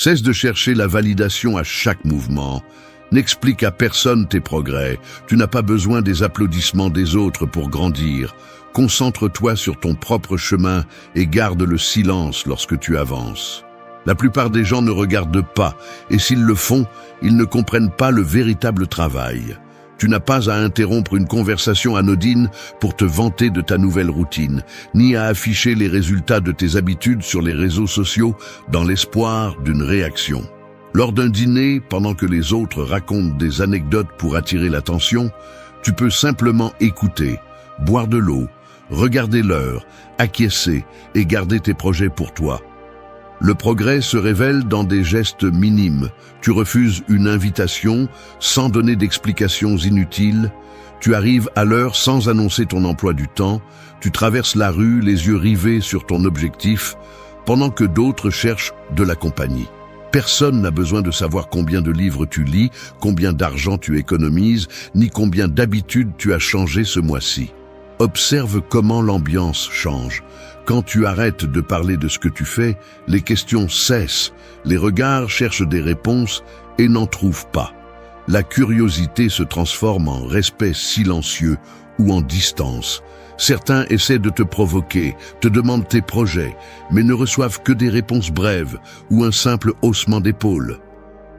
Cesse de chercher la validation à chaque mouvement. N'explique à personne tes progrès. Tu n'as pas besoin des applaudissements des autres pour grandir. Concentre-toi sur ton propre chemin et garde le silence lorsque tu avances. La plupart des gens ne regardent pas, et s'ils le font, ils ne comprennent pas le véritable travail. Tu n'as pas à interrompre une conversation anodine pour te vanter de ta nouvelle routine, ni à afficher les résultats de tes habitudes sur les réseaux sociaux dans l'espoir d'une réaction. Lors d'un dîner, pendant que les autres racontent des anecdotes pour attirer l'attention, tu peux simplement écouter, boire de l'eau, regarder l'heure, acquiescer et garder tes projets pour toi. Le progrès se révèle dans des gestes minimes. Tu refuses une invitation sans donner d'explications inutiles. Tu arrives à l'heure sans annoncer ton emploi du temps. Tu traverses la rue les yeux rivés sur ton objectif pendant que d'autres cherchent de la compagnie. Personne n'a besoin de savoir combien de livres tu lis, combien d'argent tu économises, ni combien d'habitudes tu as changé ce mois-ci. Observe comment l'ambiance change. Quand tu arrêtes de parler de ce que tu fais, les questions cessent, les regards cherchent des réponses et n'en trouvent pas. La curiosité se transforme en respect silencieux ou en distance. Certains essaient de te provoquer, te demandent tes projets, mais ne reçoivent que des réponses brèves ou un simple haussement d'épaule.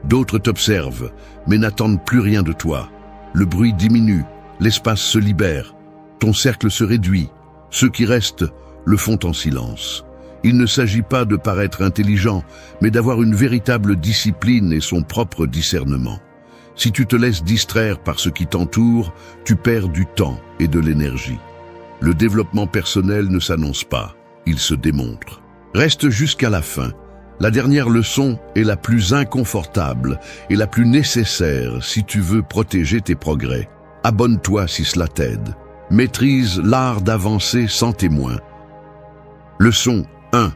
D'autres t'observent, mais n'attendent plus rien de toi. Le bruit diminue, l'espace se libère, ton cercle se réduit. Ceux qui restent le font en silence. Il ne s'agit pas de paraître intelligent, mais d'avoir une véritable discipline et son propre discernement. Si tu te laisses distraire par ce qui t'entoure, tu perds du temps et de l'énergie. Le développement personnel ne s'annonce pas, il se démontre. Reste jusqu'à la fin. La dernière leçon est la plus inconfortable et la plus nécessaire si tu veux protéger tes progrès. Abonne-toi si cela t'aide. Maîtrise l'art d'avancer sans témoin. Leçon 1.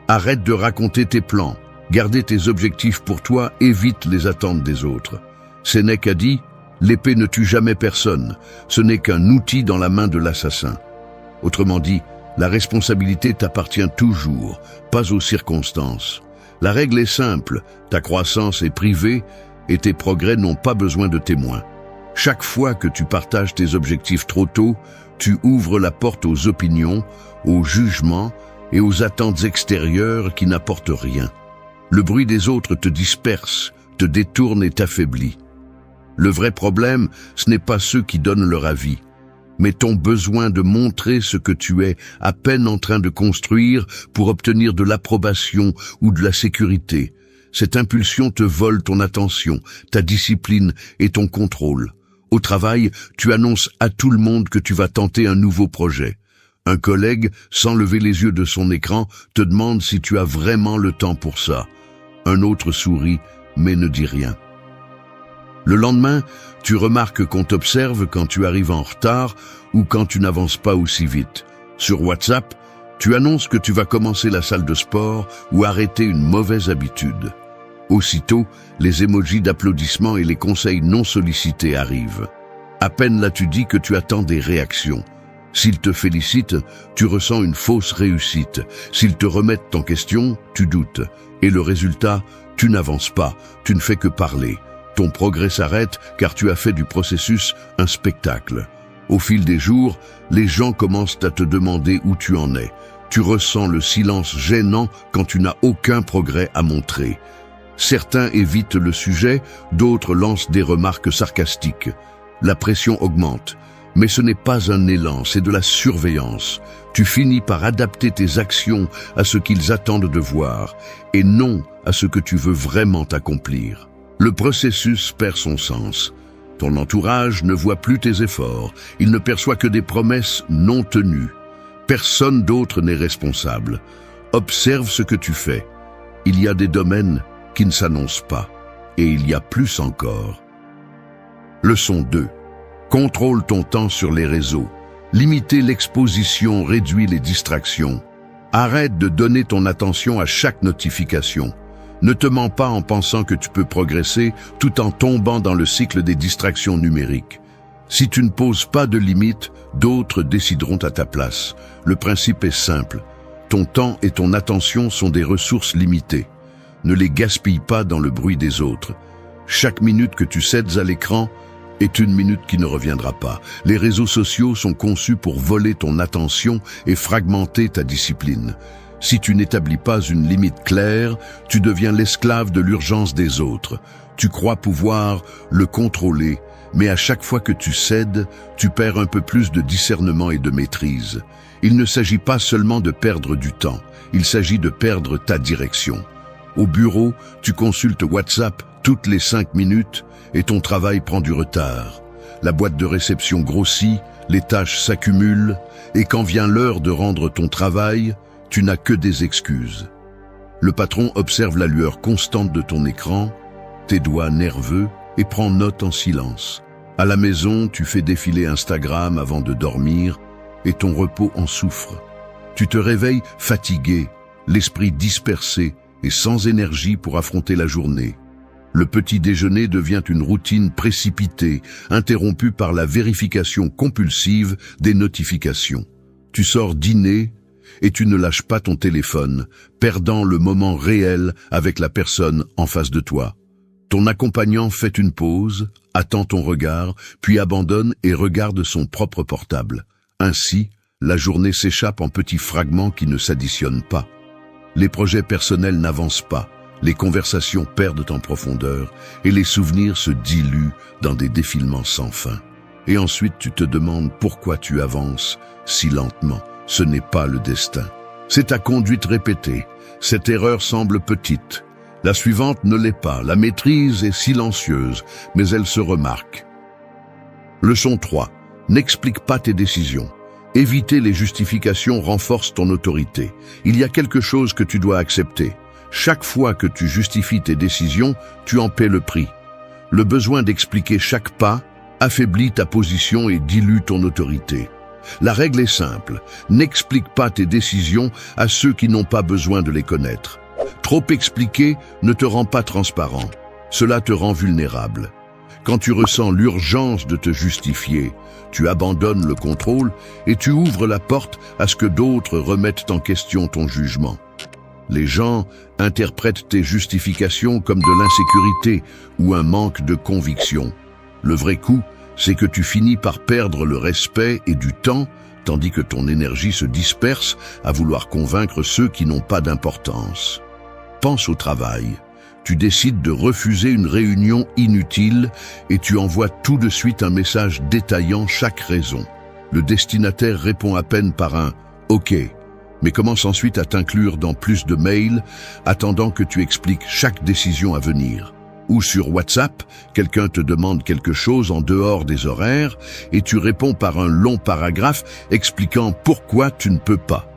Arrête de raconter tes plans. Garder tes objectifs pour toi, évite les attentes des autres. Sénèque a dit « L'épée ne tue jamais personne, ce n'est qu'un outil dans la main de l'assassin ». Autrement dit, la responsabilité t'appartient toujours, pas aux circonstances. La règle est simple, ta croissance est privée et tes progrès n'ont pas besoin de témoins. Chaque fois que tu partages tes objectifs trop tôt, tu ouvres la porte aux opinions, aux jugements et aux attentes extérieures qui n'apportent rien. Le bruit des autres te disperse, te détourne et t'affaiblit. Le vrai problème, ce n'est pas ceux qui donnent leur avis, mais ton besoin de montrer ce que tu es à peine en train de construire pour obtenir de l'approbation ou de la sécurité. Cette impulsion te vole ton attention, ta discipline et ton contrôle. Au travail, tu annonces à tout le monde que tu vas tenter un nouveau projet. Un collègue, sans lever les yeux de son écran, te demande si tu as vraiment le temps pour ça. Un autre sourit, mais ne dit rien. Le lendemain, tu remarques qu'on t'observe quand tu arrives en retard ou quand tu n'avances pas aussi vite. Sur WhatsApp, tu annonces que tu vas commencer la salle de sport ou arrêter une mauvaise habitude. Aussitôt, les émojis d'applaudissements et les conseils non sollicités arrivent. À peine l'as-tu dit que tu attends des réactions. S'ils te félicitent, tu ressens une fausse réussite. S'ils te remettent en question, tu doutes. Et le résultat, tu n'avances pas, tu ne fais que parler. Ton progrès s'arrête car tu as fait du processus un spectacle. Au fil des jours, les gens commencent à te demander où tu en es. Tu ressens le silence gênant quand tu n'as aucun progrès à montrer. Certains évitent le sujet, d'autres lancent des remarques sarcastiques. La pression augmente. Mais ce n'est pas un élan, c'est de la surveillance. Tu finis par adapter tes actions à ce qu'ils attendent de voir, et non à ce que tu veux vraiment accomplir. Le processus perd son sens. Ton entourage ne voit plus tes efforts, il ne perçoit que des promesses non tenues. Personne d'autre n'est responsable. Observe ce que tu fais. Il y a des domaines qui ne s'annoncent pas, et il y a plus encore. Leçon 2. Contrôle ton temps sur les réseaux. Limiter l'exposition réduit les distractions. Arrête de donner ton attention à chaque notification. Ne te mens pas en pensant que tu peux progresser tout en tombant dans le cycle des distractions numériques. Si tu ne poses pas de limites, d'autres décideront à ta place. Le principe est simple. Ton temps et ton attention sont des ressources limitées. Ne les gaspille pas dans le bruit des autres. Chaque minute que tu cèdes à l'écran est une minute qui ne reviendra pas. Les réseaux sociaux sont conçus pour voler ton attention et fragmenter ta discipline. Si tu n'établis pas une limite claire, tu deviens l'esclave de l'urgence des autres. Tu crois pouvoir le contrôler, mais à chaque fois que tu cèdes, tu perds un peu plus de discernement et de maîtrise. Il ne s'agit pas seulement de perdre du temps, il s'agit de perdre ta direction. Au bureau, tu consultes WhatsApp toutes les 5 minutes et ton travail prend du retard. La boîte de réception grossit, les tâches s'accumulent et quand vient l'heure de rendre ton travail, tu n'as que des excuses. Le patron observe la lueur constante de ton écran, tes doigts nerveux et prend note en silence. À la maison, tu fais défiler Instagram avant de dormir et ton repos en souffre. Tu te réveilles fatigué, l'esprit dispersé et sans énergie pour affronter la journée. Le petit déjeuner devient une routine précipitée, interrompue par la vérification compulsive des notifications. Tu sors dîner et tu ne lâches pas ton téléphone, perdant le moment réel avec la personne en face de toi. Ton accompagnant fait une pause, attend ton regard, puis abandonne et regarde son propre portable. Ainsi, la journée s'échappe en petits fragments qui ne s'additionnent pas. Les projets personnels n'avancent pas, les conversations perdent en profondeur et les souvenirs se diluent dans des défilements sans fin. Et ensuite tu te demandes pourquoi tu avances si lentement. Ce n'est pas le destin. C'est ta conduite répétée. Cette erreur semble petite. La suivante ne l'est pas. La maîtrise est silencieuse, mais elle se remarque. Leçon 3. N'explique pas tes décisions. Éviter les justifications renforce ton autorité. Il y a quelque chose que tu dois accepter. Chaque fois que tu justifies tes décisions, tu en paies le prix. Le besoin d'expliquer chaque pas affaiblit ta position et dilue ton autorité. La règle est simple, n'explique pas tes décisions à ceux qui n'ont pas besoin de les connaître. Trop expliquer ne te rend pas transparent, cela te rend vulnérable. Quand tu ressens l'urgence de te justifier, tu abandonnes le contrôle et tu ouvres la porte à ce que d'autres remettent en question ton jugement. Les gens interprètent tes justifications comme de l'insécurité ou un manque de conviction. Le vrai coup, c'est que tu finis par perdre le respect et du temps, tandis que ton énergie se disperse à vouloir convaincre ceux qui n'ont pas d'importance. Pense au travail. Tu décides de refuser une réunion inutile et tu envoies tout de suite un message détaillant chaque raison. Le destinataire répond à peine par un « OK », mais commence ensuite à t'inclure dans plus de mails, attendant que tu expliques chaque décision à venir. Ou sur WhatsApp, quelqu'un te demande quelque chose en dehors des horaires et tu réponds par un long paragraphe expliquant pourquoi tu ne peux pas.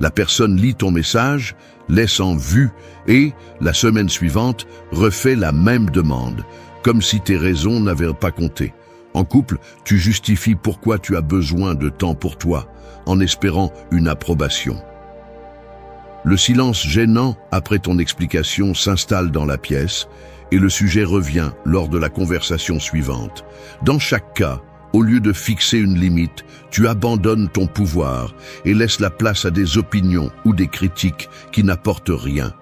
La personne lit ton message, laisse en vue et, la semaine suivante, refait la même demande, comme si tes raisons n'avaient pas compté. En couple, tu justifies pourquoi tu as besoin de temps pour toi, en espérant une approbation. Le silence gênant après ton explication s'installe dans la pièce et le sujet revient lors de la conversation suivante. Dans chaque cas, au lieu de fixer une limite, tu abandonnes ton pouvoir et laisses la place à des opinions ou des critiques qui n'apportent rien.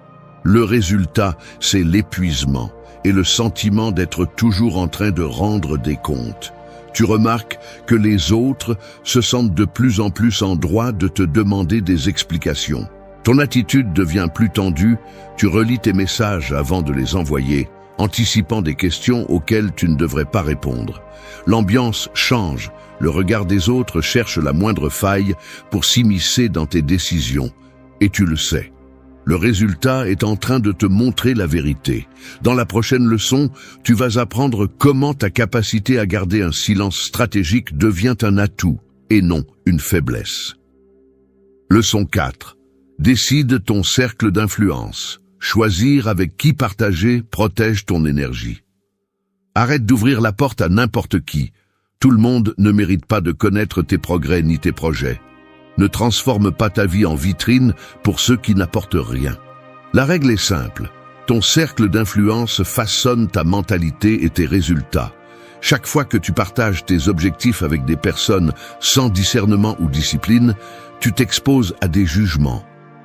Le résultat, c'est l'épuisement et le sentiment d'être toujours en train de rendre des comptes. Tu remarques que les autres se sentent de plus en plus en droit de te demander des explications. Ton attitude devient plus tendue, tu relis tes messages avant de les envoyer, anticipant des questions auxquelles tu ne devrais pas répondre. L'ambiance change, le regard des autres cherche la moindre faille pour s'immiscer dans tes décisions, et tu le sais. Le résultat est en train de te montrer la vérité. Dans la prochaine leçon, tu vas apprendre comment ta capacité à garder un silence stratégique devient un atout, et non une faiblesse. Leçon 4. Décide ton cercle d'influence. Choisir avec qui partager protège ton énergie. Arrête d'ouvrir la porte à n'importe qui. Tout le monde ne mérite pas de connaître tes progrès ni tes projets. Ne transforme pas ta vie en vitrine pour ceux qui n'apportent rien. La règle est simple. Ton cercle d'influence façonne ta mentalité et tes résultats. Chaque fois que tu partages tes objectifs avec des personnes sans discernement ou discipline, tu t'exposes à des jugements.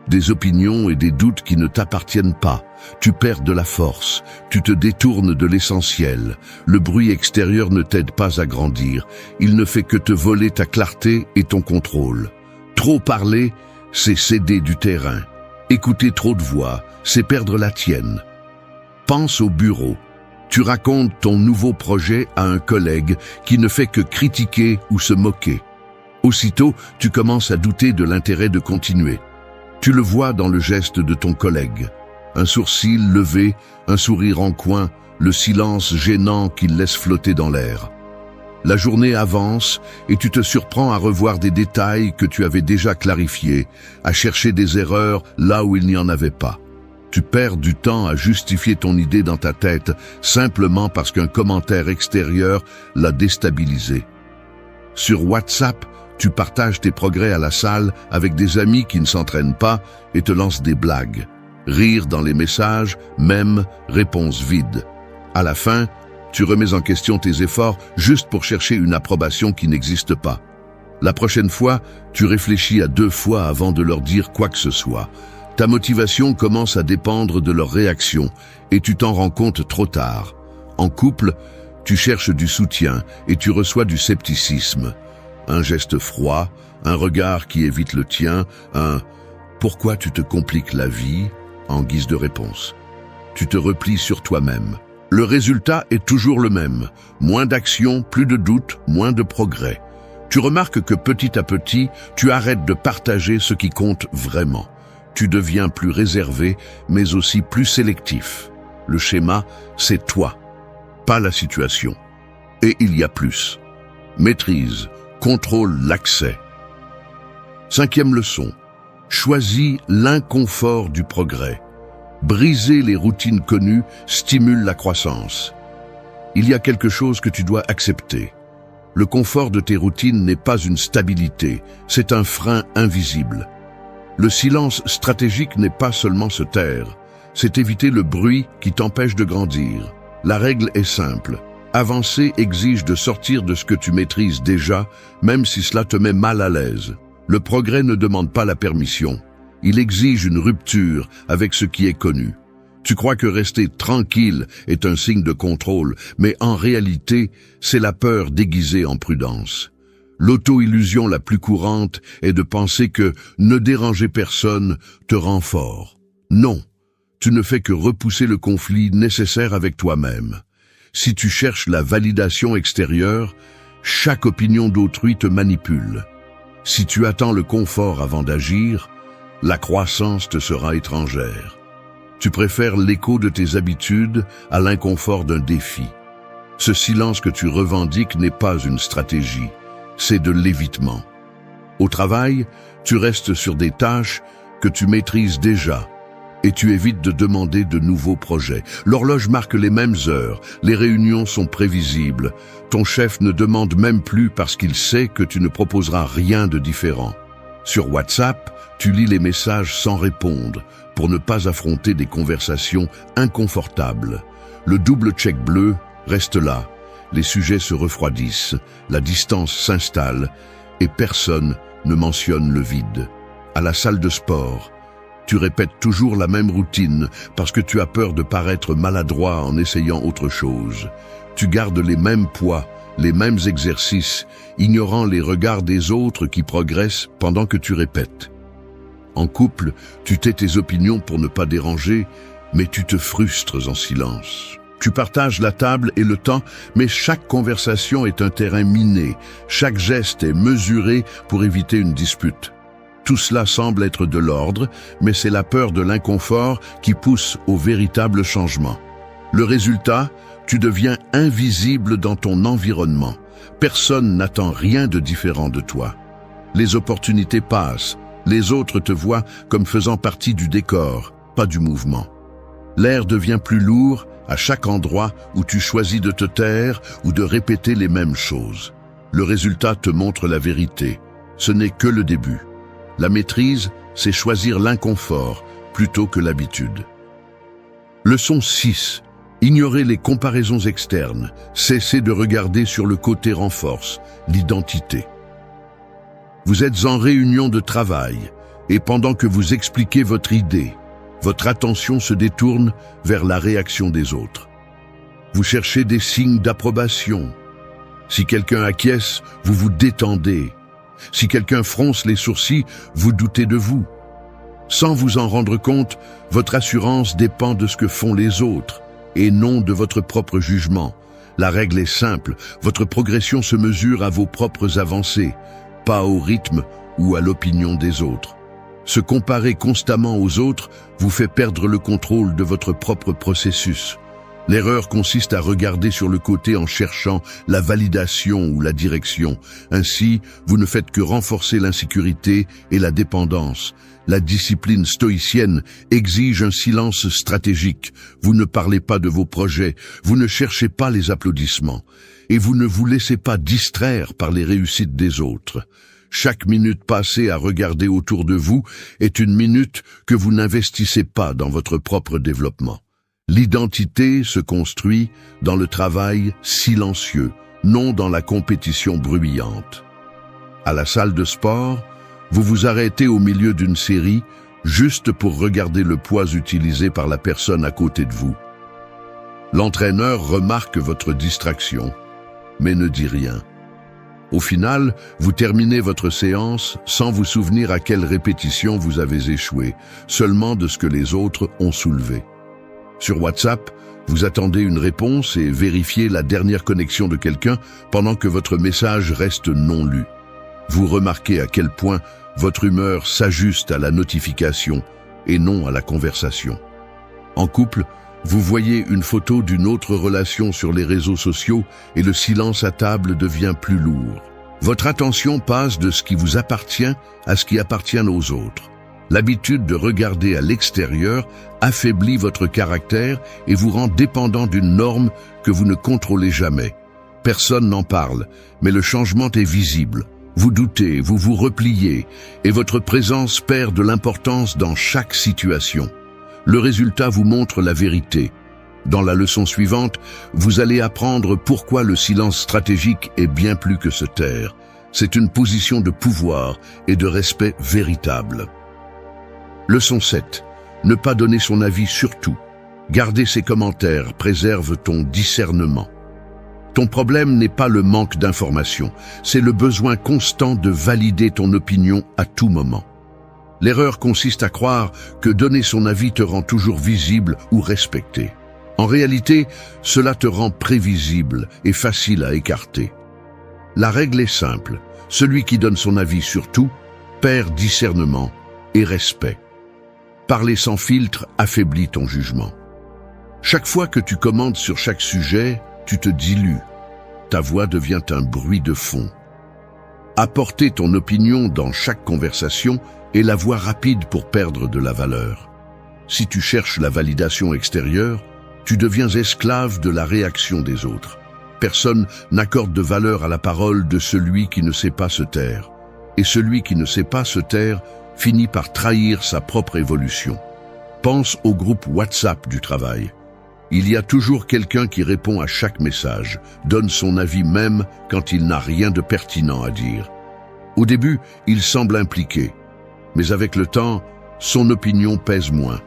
des opinions et des doutes qui ne t'appartiennent pas. Tu perds de la force, tu te détournes de l'essentiel. Le bruit extérieur ne t'aide pas à grandir, il ne fait que te voler ta clarté et ton contrôle. Trop parler, c'est céder du terrain. Écouter trop de voix, c'est perdre la tienne. Pense au bureau. Tu racontes ton nouveau projet à un collègue qui ne fait que critiquer ou se moquer. Aussitôt, tu commences à douter de l'intérêt de continuer. Tu le vois dans le geste de ton collègue. Un sourcil levé, un sourire en coin, le silence gênant qu'il laisse flotter dans l'air. La journée avance et tu te surprends à revoir des détails que tu avais déjà clarifiés, à chercher des erreurs là où il n'y en avait pas. Tu perds du temps à justifier ton idée dans ta tête simplement parce qu'un commentaire extérieur l'a déstabilisé. Sur WhatsApp, tu partages tes progrès à la salle avec des amis qui ne s'entraînent pas et te lancent des blagues. Rire dans les messages, même réponse vide. À la fin, tu remets en question tes efforts juste pour chercher une approbation qui n'existe pas. La prochaine fois, tu réfléchis à 2 fois avant de leur dire quoi que ce soit. Ta motivation commence à dépendre de leur réaction et tu t'en rends compte trop tard. En couple, tu cherches du soutien et tu reçois du scepticisme. Un geste froid, un regard qui évite le tien, un « pourquoi tu te compliques la vie ?» en guise de réponse. Tu te replies sur toi-même. Le résultat est toujours le même. Moins d'action, plus de doute, moins de progrès. Tu remarques que petit à petit, tu arrêtes de partager ce qui compte vraiment. Tu deviens plus réservé, mais aussi plus sélectif. Le schéma, c'est toi, pas la situation. Et il y a plus. Maîtrise, contrôle l'accès. 5e leçon. Choisis l'inconfort du progrès. Briser les routines connues stimule la croissance. Il y a quelque chose que tu dois accepter. Le confort de tes routines n'est pas une stabilité, c'est un frein invisible. Le silence stratégique n'est pas seulement se taire, c'est éviter le bruit qui t'empêche de grandir. La règle est simple. Avancer exige de sortir de ce que tu maîtrises déjà, même si cela te met mal à l'aise. Le progrès ne demande pas la permission. Il exige une rupture avec ce qui est connu. Tu crois que rester tranquille est un signe de contrôle, mais en réalité, c'est la peur déguisée en prudence. L'auto-illusion la plus courante est de penser que ne déranger personne te rend fort. Non, tu ne fais que repousser le conflit nécessaire avec toi-même. Si tu cherches la validation extérieure, chaque opinion d'autrui te manipule. Si tu attends le confort avant d'agir, la croissance te sera étrangère. Tu préfères l'écho de tes habitudes à l'inconfort d'un défi. Ce silence que tu revendiques n'est pas une stratégie, c'est de l'évitement. Au travail, tu restes sur des tâches que tu maîtrises déjà et tu évites de demander de nouveaux projets. L'horloge marque les mêmes heures, les réunions sont prévisibles. Ton chef ne demande même plus parce qu'il sait que tu ne proposeras rien de différent. Sur WhatsApp, tu lis les messages sans répondre pour ne pas affronter des conversations inconfortables. Le double check bleu reste là. Les sujets se refroidissent, la distance s'installe et personne ne mentionne le vide. À la salle de sport, tu répètes toujours la même routine parce que tu as peur de paraître maladroit en essayant autre chose. Tu gardes les mêmes poids, les mêmes exercices, ignorant les regards des autres qui progressent pendant que tu répètes. En couple, tu tais tes opinions pour ne pas déranger, mais tu te frustres en silence. Tu partages la table et le temps, mais chaque conversation est un terrain miné. Chaque geste est mesuré pour éviter une dispute. Tout cela semble être de l'ordre, mais c'est la peur de l'inconfort qui pousse au véritable changement. Le résultat, tu deviens invisible dans ton environnement. Personne n'attend rien de différent de toi. Les opportunités passent. Les autres te voient comme faisant partie du décor, pas du mouvement. L'air devient plus lourd à chaque endroit où tu choisis de te taire ou de répéter les mêmes choses. Le résultat te montre la vérité. Ce n'est que le début. La maîtrise, c'est choisir l'inconfort plutôt que l'habitude. Leçon 6. Ignorer les comparaisons externes. Cesser de regarder sur le côté renforce l'identité. Vous êtes en réunion de travail. Et pendant que vous expliquez votre idée, votre attention se détourne vers la réaction des autres. Vous cherchez des signes d'approbation. Si quelqu'un acquiesce, vous vous détendez. Si quelqu'un fronce les sourcils, vous doutez de vous. Sans vous en rendre compte, votre assurance dépend de ce que font les autres, et non de votre propre jugement. La règle est simple, votre progression se mesure à vos propres avancées, pas au rythme ou à l'opinion des autres. Se comparer constamment aux autres vous fait perdre le contrôle de votre propre processus. L'erreur consiste à regarder sur le côté en cherchant la validation ou la direction. Ainsi, vous ne faites que renforcer l'insécurité et la dépendance. La discipline stoïcienne exige un silence stratégique. Vous ne parlez pas de vos projets, vous ne cherchez pas les applaudissements, et vous ne vous laissez pas distraire par les réussites des autres. Chaque minute passée à regarder autour de vous est une minute que vous n'investissez pas dans votre propre développement. L'identité se construit dans le travail silencieux, non dans la compétition bruyante. À la salle de sport, vous vous arrêtez au milieu d'une série juste pour regarder le poids utilisé par la personne à côté de vous. L'entraîneur remarque votre distraction, mais ne dit rien. Au final, vous terminez votre séance sans vous souvenir à quelle répétition vous avez échoué, seulement de ce que les autres ont soulevé. Sur WhatsApp, vous attendez une réponse et vérifiez la dernière connexion de quelqu'un pendant que votre message reste non lu. Vous remarquez à quel point votre humeur s'ajuste à la notification et non à la conversation. En couple, vous voyez une photo d'une autre relation sur les réseaux sociaux et le silence à table devient plus lourd. Votre attention passe de ce qui vous appartient à ce qui appartient aux autres. L'habitude de regarder à l'extérieur affaiblit votre caractère et vous rend dépendant d'une norme que vous ne contrôlez jamais. Personne n'en parle, mais le changement est visible. Vous doutez, vous vous repliez, et votre présence perd de l'importance dans chaque situation. Le résultat vous montre la vérité. Dans la leçon suivante, vous allez apprendre pourquoi le silence stratégique est bien plus que se taire. C'est une position de pouvoir et de respect véritable. Leçon 7. Ne pas donner son avis sur tout. Garder ses commentaires préserve ton discernement. Ton problème n'est pas le manque d'informations, c'est le besoin constant de valider ton opinion à tout moment. L'erreur consiste à croire que donner son avis te rend toujours visible ou respecté. En réalité, cela te rend prévisible et facile à écarter. La règle est simple, celui qui donne son avis sur tout perd discernement et respect. Parler sans filtre affaiblit ton jugement. Chaque fois que tu commentes sur chaque sujet, tu te dilues. Ta voix devient un bruit de fond. Apporter ton opinion dans chaque conversation est la voie rapide pour perdre de la valeur. Si tu cherches la validation extérieure, tu deviens esclave de la réaction des autres. Personne n'accorde de valeur à la parole de celui qui ne sait pas se taire. Et celui qui ne sait pas se taire finit par trahir sa propre évolution. Pense au groupe WhatsApp du travail. Il y a toujours quelqu'un qui répond à chaque message, donne son avis même quand il n'a rien de pertinent à dire. Au début, il semble impliqué, mais avec le temps, son opinion pèse moins.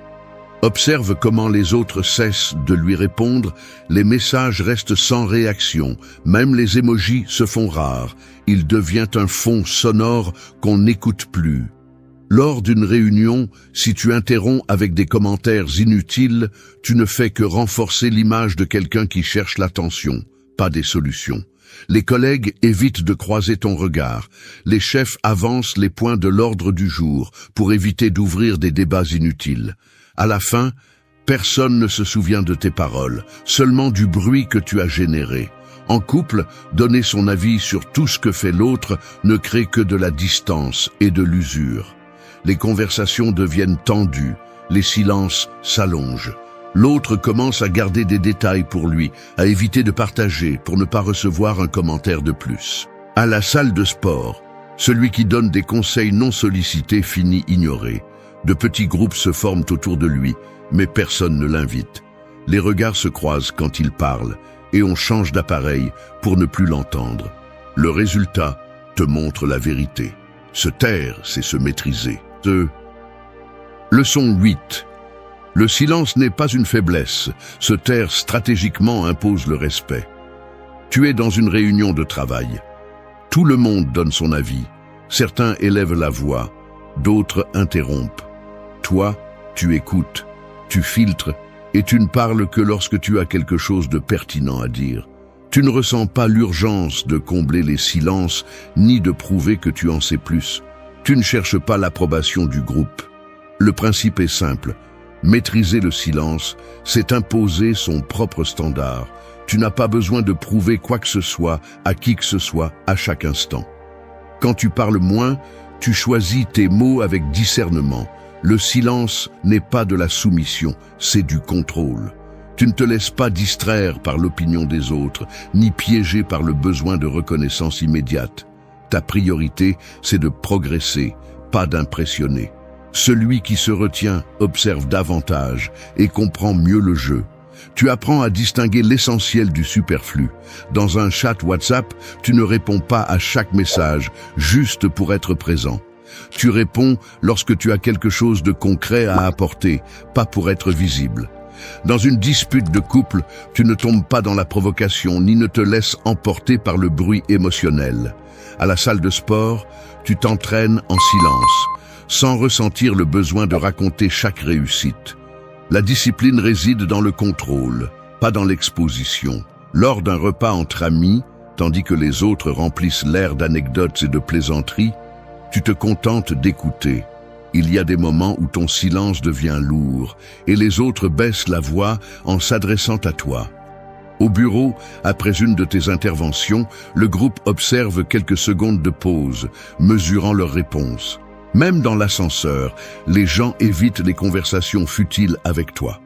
Observe comment les autres cessent de lui répondre, les messages restent sans réaction, même les émojis se font rares, il devient un fond sonore qu'on n'écoute plus. Lors d'une réunion, si tu interromps avec des commentaires inutiles, tu ne fais que renforcer l'image de quelqu'un qui cherche l'attention, pas des solutions. Les collègues évitent de croiser ton regard. Les chefs avancent les points de l'ordre du jour pour éviter d'ouvrir des débats inutiles. À la fin, personne ne se souvient de tes paroles, seulement du bruit que tu as généré. En couple, donner son avis sur tout ce que fait l'autre ne crée que de la distance et de l'usure. Les conversations deviennent tendues, les silences s'allongent. L'autre commence à garder des détails pour lui, à éviter de partager pour ne pas recevoir un commentaire de plus. À la salle de sport, celui qui donne des conseils non sollicités finit ignoré. De petits groupes se forment autour de lui, mais personne ne l'invite. Les regards se croisent quand il parle, et on change d'appareil pour ne plus l'entendre. Le résultat te montre la vérité. Se taire, c'est se maîtriser. Leçon 8. Le silence n'est pas une faiblesse. Se taire stratégiquement impose le respect. Tu es dans une réunion de travail. Tout le monde donne son avis. Certains élèvent la voix, d'autres interrompent. Toi, tu écoutes, tu filtres et tu ne parles que lorsque tu as quelque chose de pertinent à dire. Tu ne ressens pas l'urgence de combler les silences ni de prouver que tu en sais plus. Tu ne cherches pas l'approbation du groupe. Le principe est simple. Maîtriser le silence, c'est imposer son propre standard. Tu n'as pas besoin de prouver quoi que ce soit à qui que ce soit à chaque instant. Quand tu parles moins, tu choisis tes mots avec discernement. Le silence n'est pas de la soumission, c'est du contrôle. Tu ne te laisses pas distraire par l'opinion des autres, ni piéger par le besoin de reconnaissance immédiate. Ta priorité, c'est de progresser, pas d'impressionner. Celui qui se retient observe davantage et comprend mieux le jeu. Tu apprends à distinguer l'essentiel du superflu. Dans un chat WhatsApp, tu ne réponds pas à chaque message, juste pour être présent. Tu réponds lorsque tu as quelque chose de concret à apporter, pas pour être visible. Dans une dispute de couple, tu ne tombes pas dans la provocation, ni ne te laisses emporter par le bruit émotionnel. À la salle de sport, tu t'entraînes en silence, sans ressentir le besoin de raconter chaque réussite. La discipline réside dans le contrôle, pas dans l'exposition. Lors d'un repas entre amis, tandis que les autres remplissent l'air d'anecdotes et de plaisanteries, tu te contentes d'écouter. Il y a des moments où ton silence devient lourd et les autres baissent la voix en s'adressant à toi. Au bureau, après une de tes interventions, le groupe observe quelques secondes de pause, mesurant leurs réponses. Même dans l'ascenseur, les gens évitent les conversations futiles avec toi.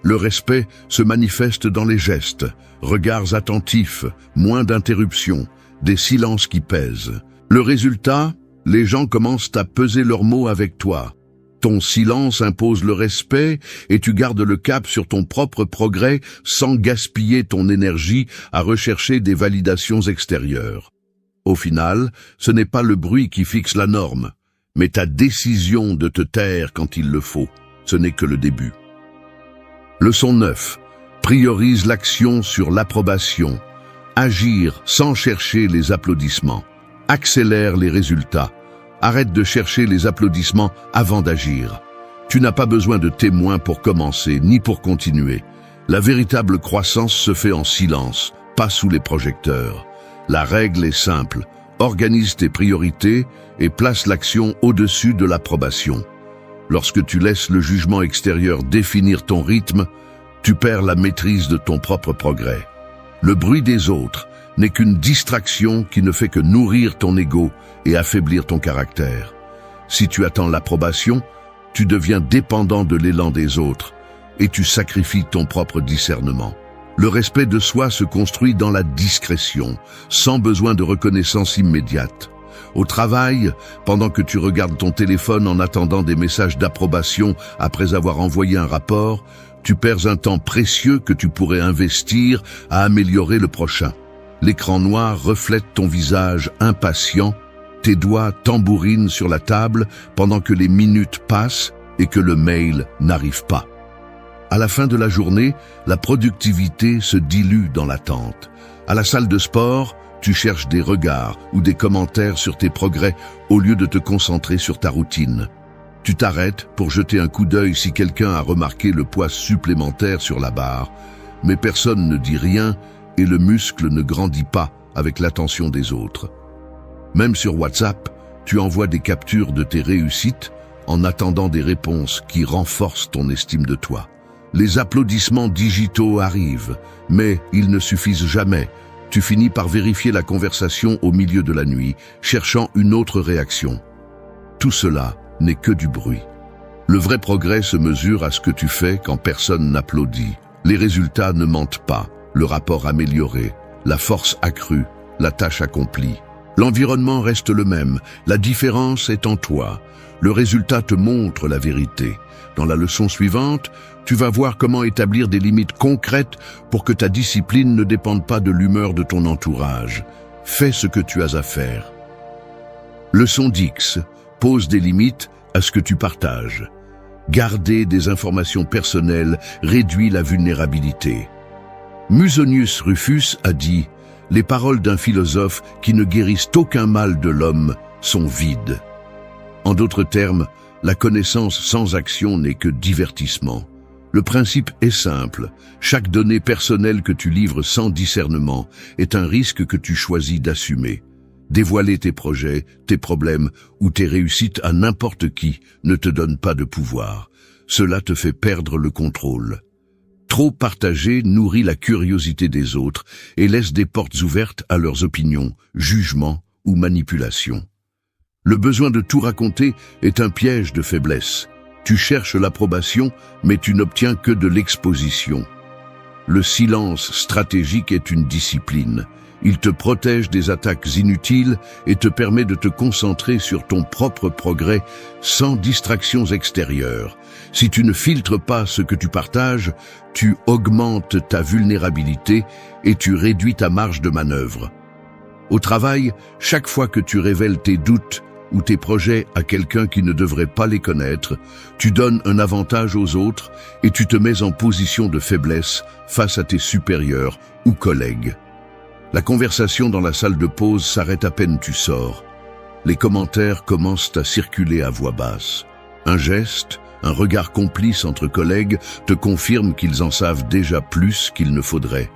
Le respect se manifeste dans les gestes, regards attentifs, moins d'interruptions, des silences qui pèsent. Le résultat, les gens commencent à peser leurs mots avec toi. Ton silence impose le respect et tu gardes le cap sur ton propre progrès sans gaspiller ton énergie à rechercher des validations extérieures. Au final, ce n'est pas le bruit qui fixe la norme, mais ta décision de te taire quand il le faut. Ce n'est que le début. Leçon 9. Priorise l'action sur l'approbation. Agir sans chercher les applaudissements. Accélère les résultats. Arrête de chercher les applaudissements avant d'agir. Tu n'as pas besoin de témoins pour commencer, ni pour continuer. La véritable croissance se fait en silence, pas sous les projecteurs. La règle est simple. Organise tes priorités et place l'action au-dessus de l'approbation. Lorsque tu laisses le jugement extérieur définir ton rythme, tu perds la maîtrise de ton propre progrès. Le bruit des autres n'est qu'une distraction qui ne fait que nourrir ton ego et affaiblir ton caractère. Si tu attends l'approbation, tu deviens dépendant de l'élan des autres et tu sacrifies ton propre discernement. Le respect de soi se construit dans la discrétion, sans besoin de reconnaissance immédiate. Au travail, pendant que tu regardes ton téléphone en attendant des messages d'approbation après avoir envoyé un rapport, tu perds un temps précieux que tu pourrais investir à améliorer le prochain. L'écran noir reflète ton visage impatient, tes doigts tambourinent sur la table pendant que les minutes passent et que le mail n'arrive pas. À la fin de la journée, la productivité se dilue dans l'attente. À la salle de sport, tu cherches des regards ou des commentaires sur tes progrès au lieu de te concentrer sur ta routine. Tu t'arrêtes pour jeter un coup d'œil si quelqu'un a remarqué le poids supplémentaire sur la barre, mais personne ne dit rien et le muscle ne grandit pas avec l'attention des autres. Même sur WhatsApp, tu envoies des captures de tes réussites en attendant des réponses qui renforcent ton estime de toi. Les applaudissements digitaux arrivent, mais ils ne suffisent jamais. Tu finis par vérifier la conversation au milieu de la nuit, cherchant une autre réaction. Tout cela n'est que du bruit. Le vrai progrès se mesure à ce que tu fais quand personne n'applaudit. Les résultats ne mentent pas, le rapport amélioré, la force accrue, la tâche accomplie. L'environnement reste le même, la différence est en toi. Le résultat te montre la vérité. Dans la leçon suivante, tu vas voir comment établir des limites concrètes pour que ta discipline ne dépende pas de l'humeur de ton entourage. Fais ce que tu as à faire. Leçon 10. Pose des limites à ce que tu partages. Garder des informations personnelles réduit la vulnérabilité. Musonius Rufus a dit « Les paroles d'un philosophe qui ne guérissent aucun mal de l'homme sont vides ». En d'autres termes, la connaissance sans action n'est que divertissement. Le principe est simple, chaque donnée personnelle que tu livres sans discernement est un risque que tu choisis d'assumer. Dévoiler tes projets, tes problèmes ou tes réussites à n'importe qui ne te donne pas de pouvoir. Cela te fait perdre le contrôle. Trop partager nourrit la curiosité des autres et laisse des portes ouvertes à leurs opinions, jugements ou manipulations. Le besoin de tout raconter est un piège de faiblesse. Tu cherches l'approbation, mais tu n'obtiens que de l'exposition. Le silence stratégique est une discipline. Il te protège des attaques inutiles et te permet de te concentrer sur ton propre progrès sans distractions extérieures. Si tu ne filtres pas ce que tu partages, tu augmentes ta vulnérabilité et tu réduis ta marge de manœuvre. Au travail, chaque fois que tu révèles tes doutes ou tes projets à quelqu'un qui ne devrait pas les connaître, tu donnes un avantage aux autres et tu te mets en position de faiblesse face à tes supérieurs ou collègues. La conversation dans la salle de pause s'arrête à peine tu sors. Les commentaires commencent à circuler à voix basse. Un geste, un regard complice entre collègues te confirme qu'ils en savent déjà plus qu'il ne faudrait.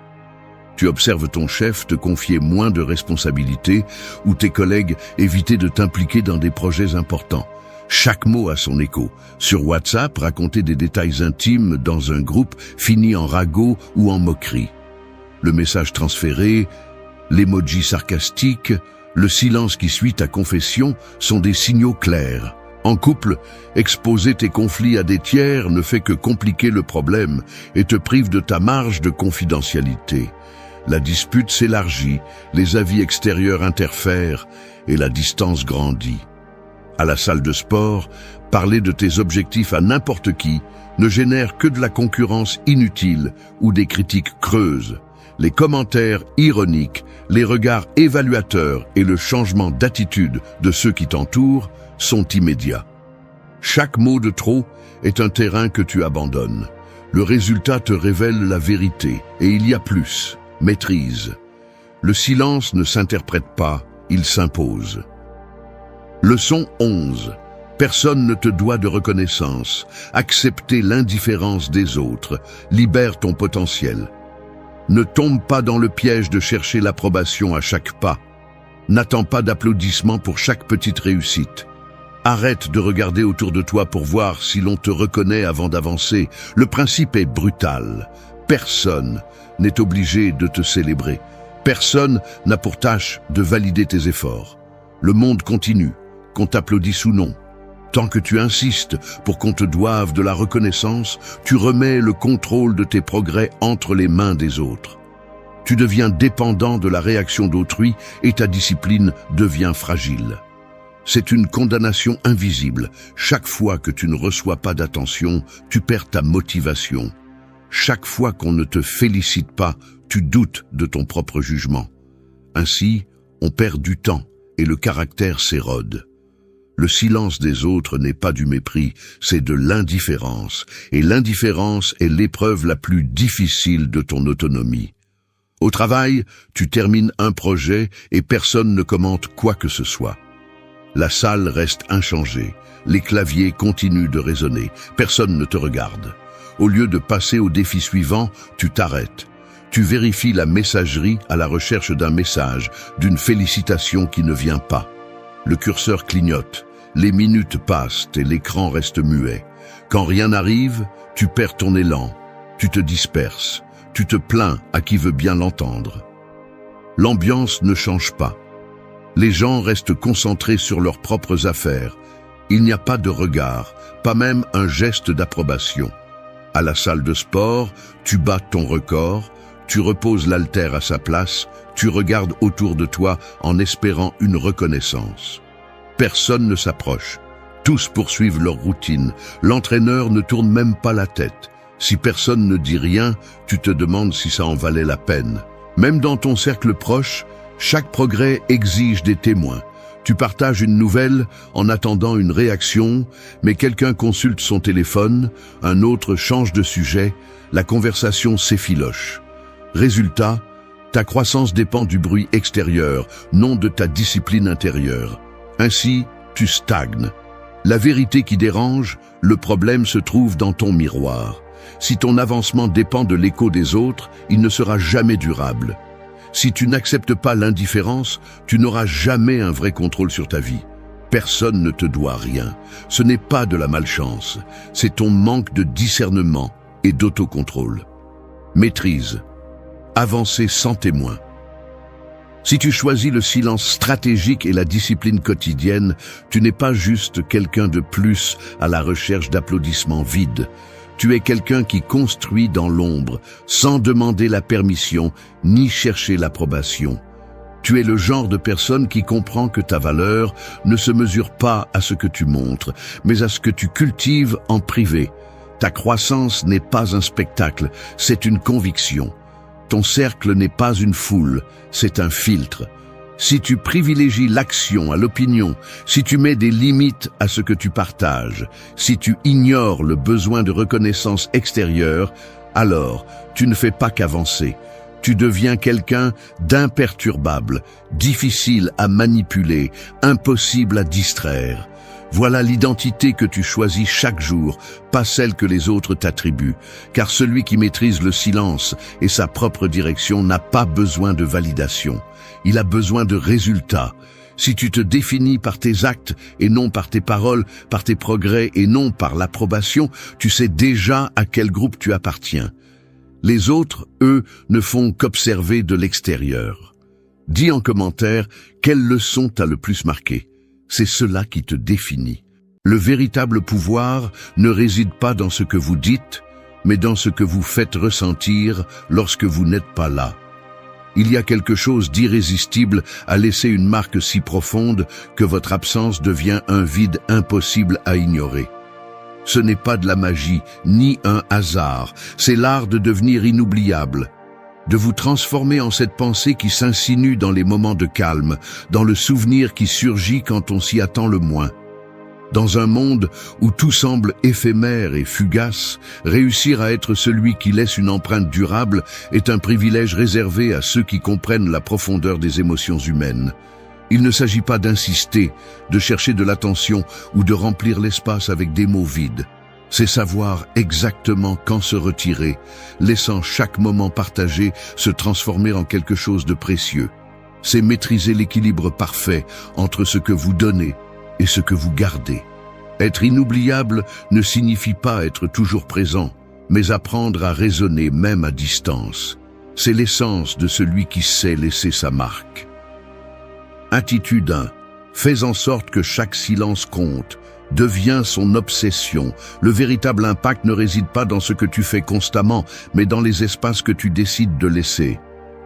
Tu observes ton chef te confier moins de responsabilités ou tes collègues éviter de t'impliquer dans des projets importants. Chaque mot a son écho. Sur WhatsApp, raconter des détails intimes dans un groupe finit en ragot ou en moquerie. Le message transféré, l'emoji sarcastique, le silence qui suit ta confession sont des signaux clairs. En couple, exposer tes conflits à des tiers ne fait que compliquer le problème et te prive de ta marge de confidentialité. La dispute s'élargit, les avis extérieurs interfèrent et la distance grandit. À la salle de sport, parler de tes objectifs à n'importe qui ne génère que de la concurrence inutile ou des critiques creuses. Les commentaires ironiques, les regards évaluateurs et le changement d'attitude de ceux qui t'entourent sont immédiats. Chaque mot de trop est un terrain que tu abandonnes. Le résultat te révèle la vérité et il y a plus. Maîtrise. Le silence ne s'interprète pas, il s'impose. Leçon 11. Personne ne te doit de reconnaissance. Accepter l'indifférence des autres libère ton potentiel. Ne tombe pas dans le piège de chercher l'approbation à chaque pas. N'attends pas d'applaudissements pour chaque petite réussite. Arrête de regarder autour de toi pour voir si l'on te reconnaît avant d'avancer. Le principe est brutal. Personne n'est obligé de te célébrer. Personne n'a pour tâche de valider tes efforts. Le monde continue, qu'on t'applaudisse ou non. Tant que tu insistes pour qu'on te doive de la reconnaissance, tu remets le contrôle de tes progrès entre les mains des autres. Tu deviens dépendant de la réaction d'autrui et ta discipline devient fragile. C'est une condamnation invisible. Chaque fois que tu ne reçois pas d'attention, tu perds ta motivation. Chaque fois qu'on ne te félicite pas, tu doutes de ton propre jugement. Ainsi, on perd du temps et le caractère s'érode. Le silence des autres n'est pas du mépris, c'est de l'indifférence. Et l'indifférence est l'épreuve la plus difficile de ton autonomie. Au travail, tu termines un projet et personne ne commente quoi que ce soit. La salle reste inchangée, les claviers continuent de résonner, personne ne te regarde. Au lieu de passer au défi suivant, tu t'arrêtes. Tu vérifies la messagerie à la recherche d'un message, d'une félicitation qui ne vient pas. Le curseur clignote, les minutes passent et l'écran reste muet. Quand rien n'arrive, tu perds ton élan, tu te disperses, tu te plains à qui veut bien l'entendre. L'ambiance ne change pas. Les gens restent concentrés sur leurs propres affaires. Il n'y a pas de regard, pas même un geste d'approbation. À la salle de sport, tu bats ton record, tu reposes l'haltère à sa place, tu regardes autour de toi en espérant une reconnaissance. Personne ne s'approche. Tous poursuivent leur routine. L'entraîneur ne tourne même pas la tête. Si personne ne dit rien, tu te demandes si ça en valait la peine. Même dans ton cercle proche, chaque progrès exige des témoins. Tu partages une nouvelle en attendant une réaction, mais quelqu'un consulte son téléphone, un autre change de sujet, la conversation s'effiloche. Résultat, ta croissance dépend du bruit extérieur, non de ta discipline intérieure. Ainsi, tu stagnes. La vérité qui dérange, le problème se trouve dans ton miroir. Si ton avancement dépend de l'écho des autres, il ne sera jamais durable. Si tu n'acceptes pas l'indifférence, tu n'auras jamais un vrai contrôle sur ta vie. Personne ne te doit rien. Ce n'est pas de la malchance, c'est ton manque de discernement et d'autocontrôle. Maîtrise. Avancer sans témoin. Si tu choisis le silence stratégique et la discipline quotidienne, tu n'es pas juste quelqu'un de plus à la recherche d'applaudissements vides. Tu es quelqu'un qui construit dans l'ombre, sans demander la permission, ni chercher l'approbation. Tu es le genre de personne qui comprend que ta valeur ne se mesure pas à ce que tu montres, mais à ce que tu cultives en privé. Ta croissance n'est pas un spectacle, c'est une conviction. Ton cercle n'est pas une foule, c'est un filtre. Si tu privilégies l'action à l'opinion, si tu mets des limites à ce que tu partages, si tu ignores le besoin de reconnaissance extérieure, alors tu ne fais pas qu'avancer. Tu deviens quelqu'un d'imperturbable, difficile à manipuler, impossible à distraire. Voilà l'identité que tu choisis chaque jour, pas celle que les autres t'attribuent, car celui qui maîtrise le silence et sa propre direction n'a pas besoin de validation. Il a besoin de résultats. Si tu te définis par tes actes et non par tes paroles, par tes progrès et non par l'approbation, tu sais déjà à quel groupe tu appartiens. Les autres, eux, ne font qu'observer de l'extérieur. Dis en commentaire quelle leçon t'a le plus marqué. C'est cela qui te définit. Le véritable pouvoir ne réside pas dans ce que vous dites, mais dans ce que vous faites ressentir lorsque vous n'êtes pas là. Il y a quelque chose d'irrésistible à laisser une marque si profonde que votre absence devient un vide impossible à ignorer. Ce n'est pas de la magie, ni un hasard, c'est l'art de devenir inoubliable, de vous transformer en cette pensée qui s'insinue dans les moments de calme, dans le souvenir qui surgit quand on s'y attend le moins. Dans un monde où tout semble éphémère et fugace, réussir à être celui qui laisse une empreinte durable est un privilège réservé à ceux qui comprennent la profondeur des émotions humaines. Il ne s'agit pas d'insister, de chercher de l'attention ou de remplir l'espace avec des mots vides. C'est savoir exactement quand se retirer, laissant chaque moment partagé se transformer en quelque chose de précieux. C'est maîtriser l'équilibre parfait entre ce que vous donnez et ce que vous gardez. Être inoubliable ne signifie pas être toujours présent, mais apprendre à raisonner même à distance. C'est l'essence de celui qui sait laisser sa marque. Attitude 1. Fais en sorte que chaque silence compte. Devient son obsession. Le véritable impact ne réside pas dans ce que tu fais constamment, mais dans les espaces que tu décides de laisser.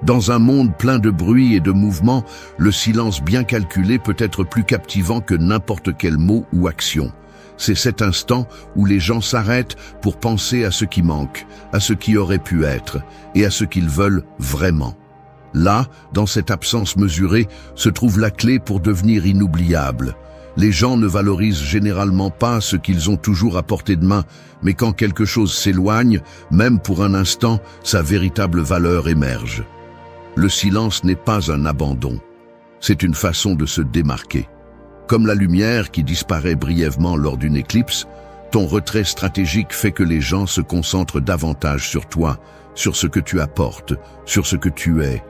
Dans un monde plein de bruit et de mouvement, le silence bien calculé peut être plus captivant que n'importe quel mot ou action. C'est cet instant où les gens s'arrêtent pour penser à ce qui manque, à ce qui aurait pu être, et à ce qu'ils veulent vraiment. Là, dans cette absence mesurée, se trouve la clé pour devenir inoubliable. Les gens ne valorisent généralement pas ce qu'ils ont toujours à portée de main, mais quand quelque chose s'éloigne, même pour un instant, sa véritable valeur émerge. Le silence n'est pas un abandon, c'est une façon de se démarquer. Comme la lumière qui disparaît brièvement lors d'une éclipse, ton retrait stratégique fait que les gens se concentrent davantage sur toi, sur ce que tu apportes, sur ce que tu es.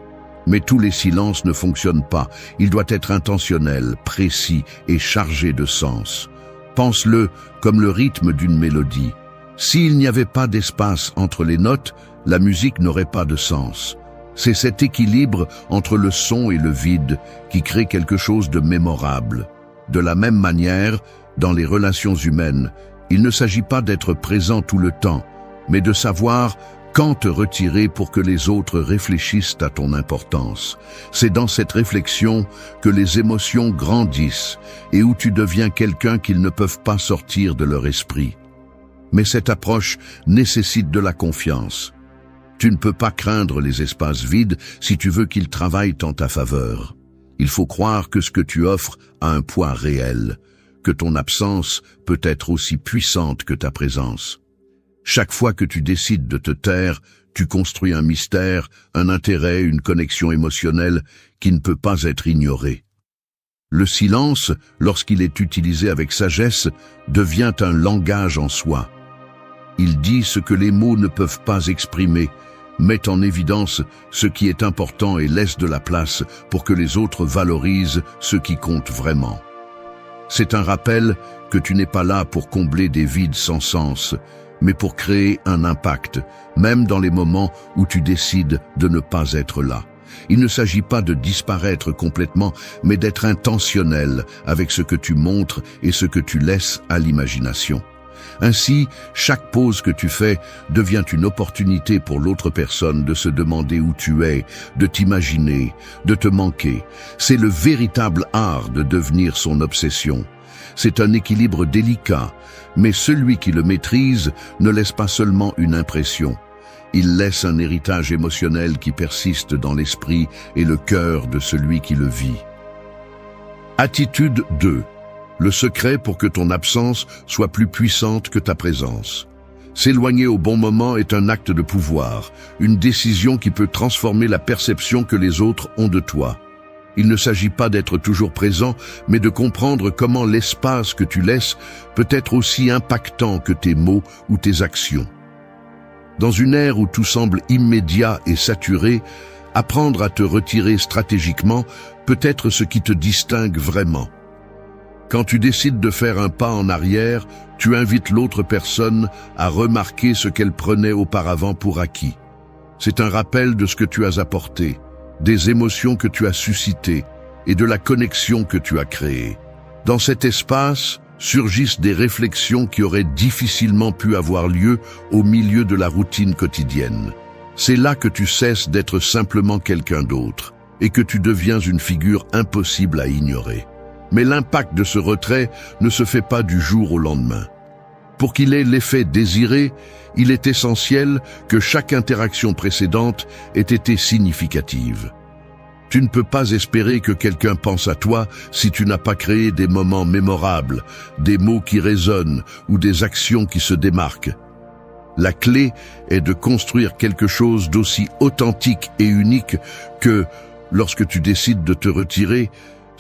Mais tous les silences ne fonctionnent pas. Il doit être intentionnel, précis et chargé de sens. Pense-le comme le rythme d'une mélodie. S'il n'y avait pas d'espace entre les notes, la musique n'aurait pas de sens. C'est cet équilibre entre le son et le vide qui crée quelque chose de mémorable. De la même manière, dans les relations humaines, il ne s'agit pas d'être présent tout le temps, mais de savoir quand te retirer pour que les autres réfléchissent à ton importance. C'est dans cette réflexion que les émotions grandissent et où tu deviens quelqu'un qu'ils ne peuvent pas sortir de leur esprit. Mais cette approche nécessite de la confiance. Tu ne peux pas craindre les espaces vides si tu veux qu'ils travaillent en ta faveur. Il faut croire que ce que tu offres a un poids réel, que ton absence peut être aussi puissante que ta présence. Chaque fois que tu décides de te taire, tu construis un mystère, un intérêt, une connexion émotionnelle qui ne peut pas être ignorée. Le silence, lorsqu'il est utilisé avec sagesse, devient un langage en soi. Il dit ce que les mots ne peuvent pas exprimer, met en évidence ce qui est important et laisse de la place pour que les autres valorisent ce qui compte vraiment. C'est un rappel que tu n'es pas là pour combler des vides sans sens, mais pour créer un impact, même dans les moments où tu décides de ne pas être là. Il ne s'agit pas de disparaître complètement, mais d'être intentionnel avec ce que tu montres et ce que tu laisses à l'imagination. Ainsi, chaque pause que tu fais devient une opportunité pour l'autre personne de se demander où tu es, de t'imaginer, de te manquer. C'est le véritable art de devenir son obsession. C'est un équilibre délicat, mais celui qui le maîtrise ne laisse pas seulement une impression. Il laisse un héritage émotionnel qui persiste dans l'esprit et le cœur de celui qui le vit. Attitude 2. Le secret pour que ton absence soit plus puissante que ta présence. S'éloigner au bon moment est un acte de pouvoir, une décision qui peut transformer la perception que les autres ont de toi. Il ne s'agit pas d'être toujours présent, mais de comprendre comment l'espace que tu laisses peut être aussi impactant que tes mots ou tes actions. Dans une ère où tout semble immédiat et saturé, apprendre à te retirer stratégiquement peut être ce qui te distingue vraiment. Quand tu décides de faire un pas en arrière, tu invites l'autre personne à remarquer ce qu'elle prenait auparavant pour acquis. C'est un rappel de ce que tu as apporté, des émotions que tu as suscitées et de la connexion que tu as créée. Dans cet espace, surgissent des réflexions qui auraient difficilement pu avoir lieu au milieu de la routine quotidienne. C'est là que tu cesses d'être simplement quelqu'un d'autre et que tu deviens une figure impossible à ignorer. Mais l'impact de ce retrait ne se fait pas du jour au lendemain. Pour qu'il ait l'effet désiré, il est essentiel que chaque interaction précédente ait été significative. Tu ne peux pas espérer que quelqu'un pense à toi si tu n'as pas créé des moments mémorables, des mots qui résonnent ou des actions qui se démarquent. La clé est de construire quelque chose d'aussi authentique et unique que, lorsque tu décides de te retirer,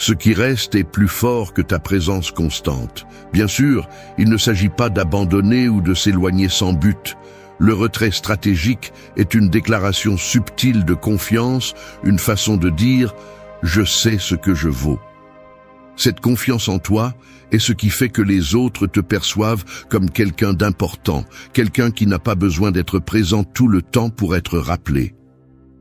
ce qui reste est plus fort que ta présence constante. Bien sûr, il ne s'agit pas d'abandonner ou de s'éloigner sans but. Le retrait stratégique est une déclaration subtile de confiance, une façon de dire « je sais ce que je vaux ». Cette confiance en toi est ce qui fait que les autres te perçoivent comme quelqu'un d'important, quelqu'un qui n'a pas besoin d'être présent tout le temps pour être rappelé.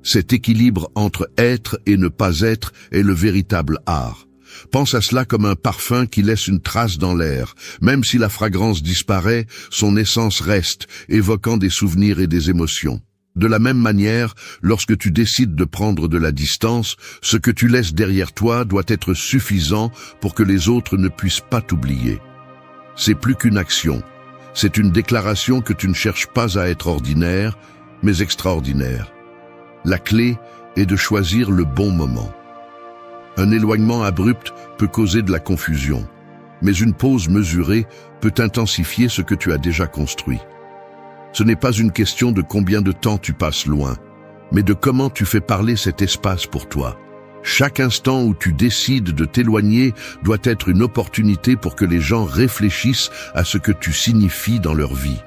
Cet équilibre entre être et ne pas être est le véritable art. Pense à cela comme un parfum qui laisse une trace dans l'air. Même si la fragrance disparaît, son essence reste, évoquant des souvenirs et des émotions. De la même manière, lorsque tu décides de prendre de la distance, ce que tu laisses derrière toi doit être suffisant pour que les autres ne puissent pas t'oublier. C'est plus qu'une action. C'est une déclaration que tu ne cherches pas à être ordinaire, mais extraordinaire. La clé est de choisir le bon moment. Un éloignement abrupt peut causer de la confusion, mais une pause mesurée peut intensifier ce que tu as déjà construit. Ce n'est pas une question de combien de temps tu passes loin, mais de comment tu fais parler cet espace pour toi. Chaque instant où tu décides de t'éloigner doit être une opportunité pour que les gens réfléchissent à ce que tu signifies dans leur vie.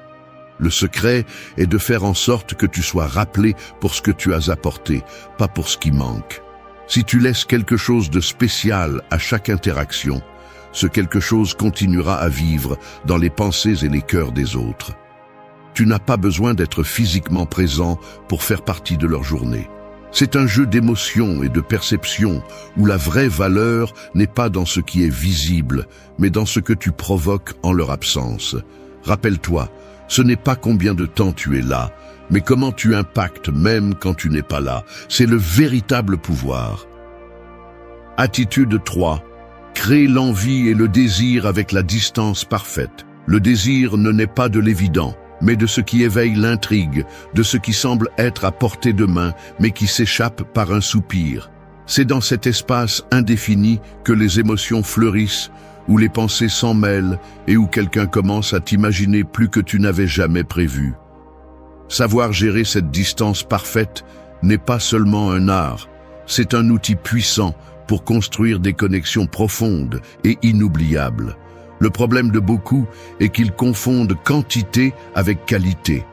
Le secret est de faire en sorte que tu sois rappelé pour ce que tu as apporté, pas pour ce qui manque. Si tu laisses quelque chose de spécial à chaque interaction, ce quelque chose continuera à vivre dans les pensées et les cœurs des autres. Tu n'as pas besoin d'être physiquement présent pour faire partie de leur journée. C'est un jeu d'émotions et de perception où la vraie valeur n'est pas dans ce qui est visible, mais dans ce que tu provoques en leur absence. Rappelle-toi, ce n'est pas combien de temps tu es là, mais comment tu impactes même quand tu n'es pas là. C'est le véritable pouvoir. Attitude 3. Crée l'envie et le désir avec la distance parfaite. Le désir ne naît pas de l'évident, mais de ce qui éveille l'intrigue, de ce qui semble être à portée de main, mais qui s'échappe par un soupir. C'est dans cet espace indéfini que les émotions fleurissent, où les pensées s'en mêlent et où quelqu'un commence à t'imaginer plus que tu n'avais jamais prévu. Savoir gérer cette distance parfaite n'est pas seulement un art, c'est un outil puissant pour construire des connexions profondes et inoubliables. Le problème de beaucoup est qu'ils confondent quantité avec qualité.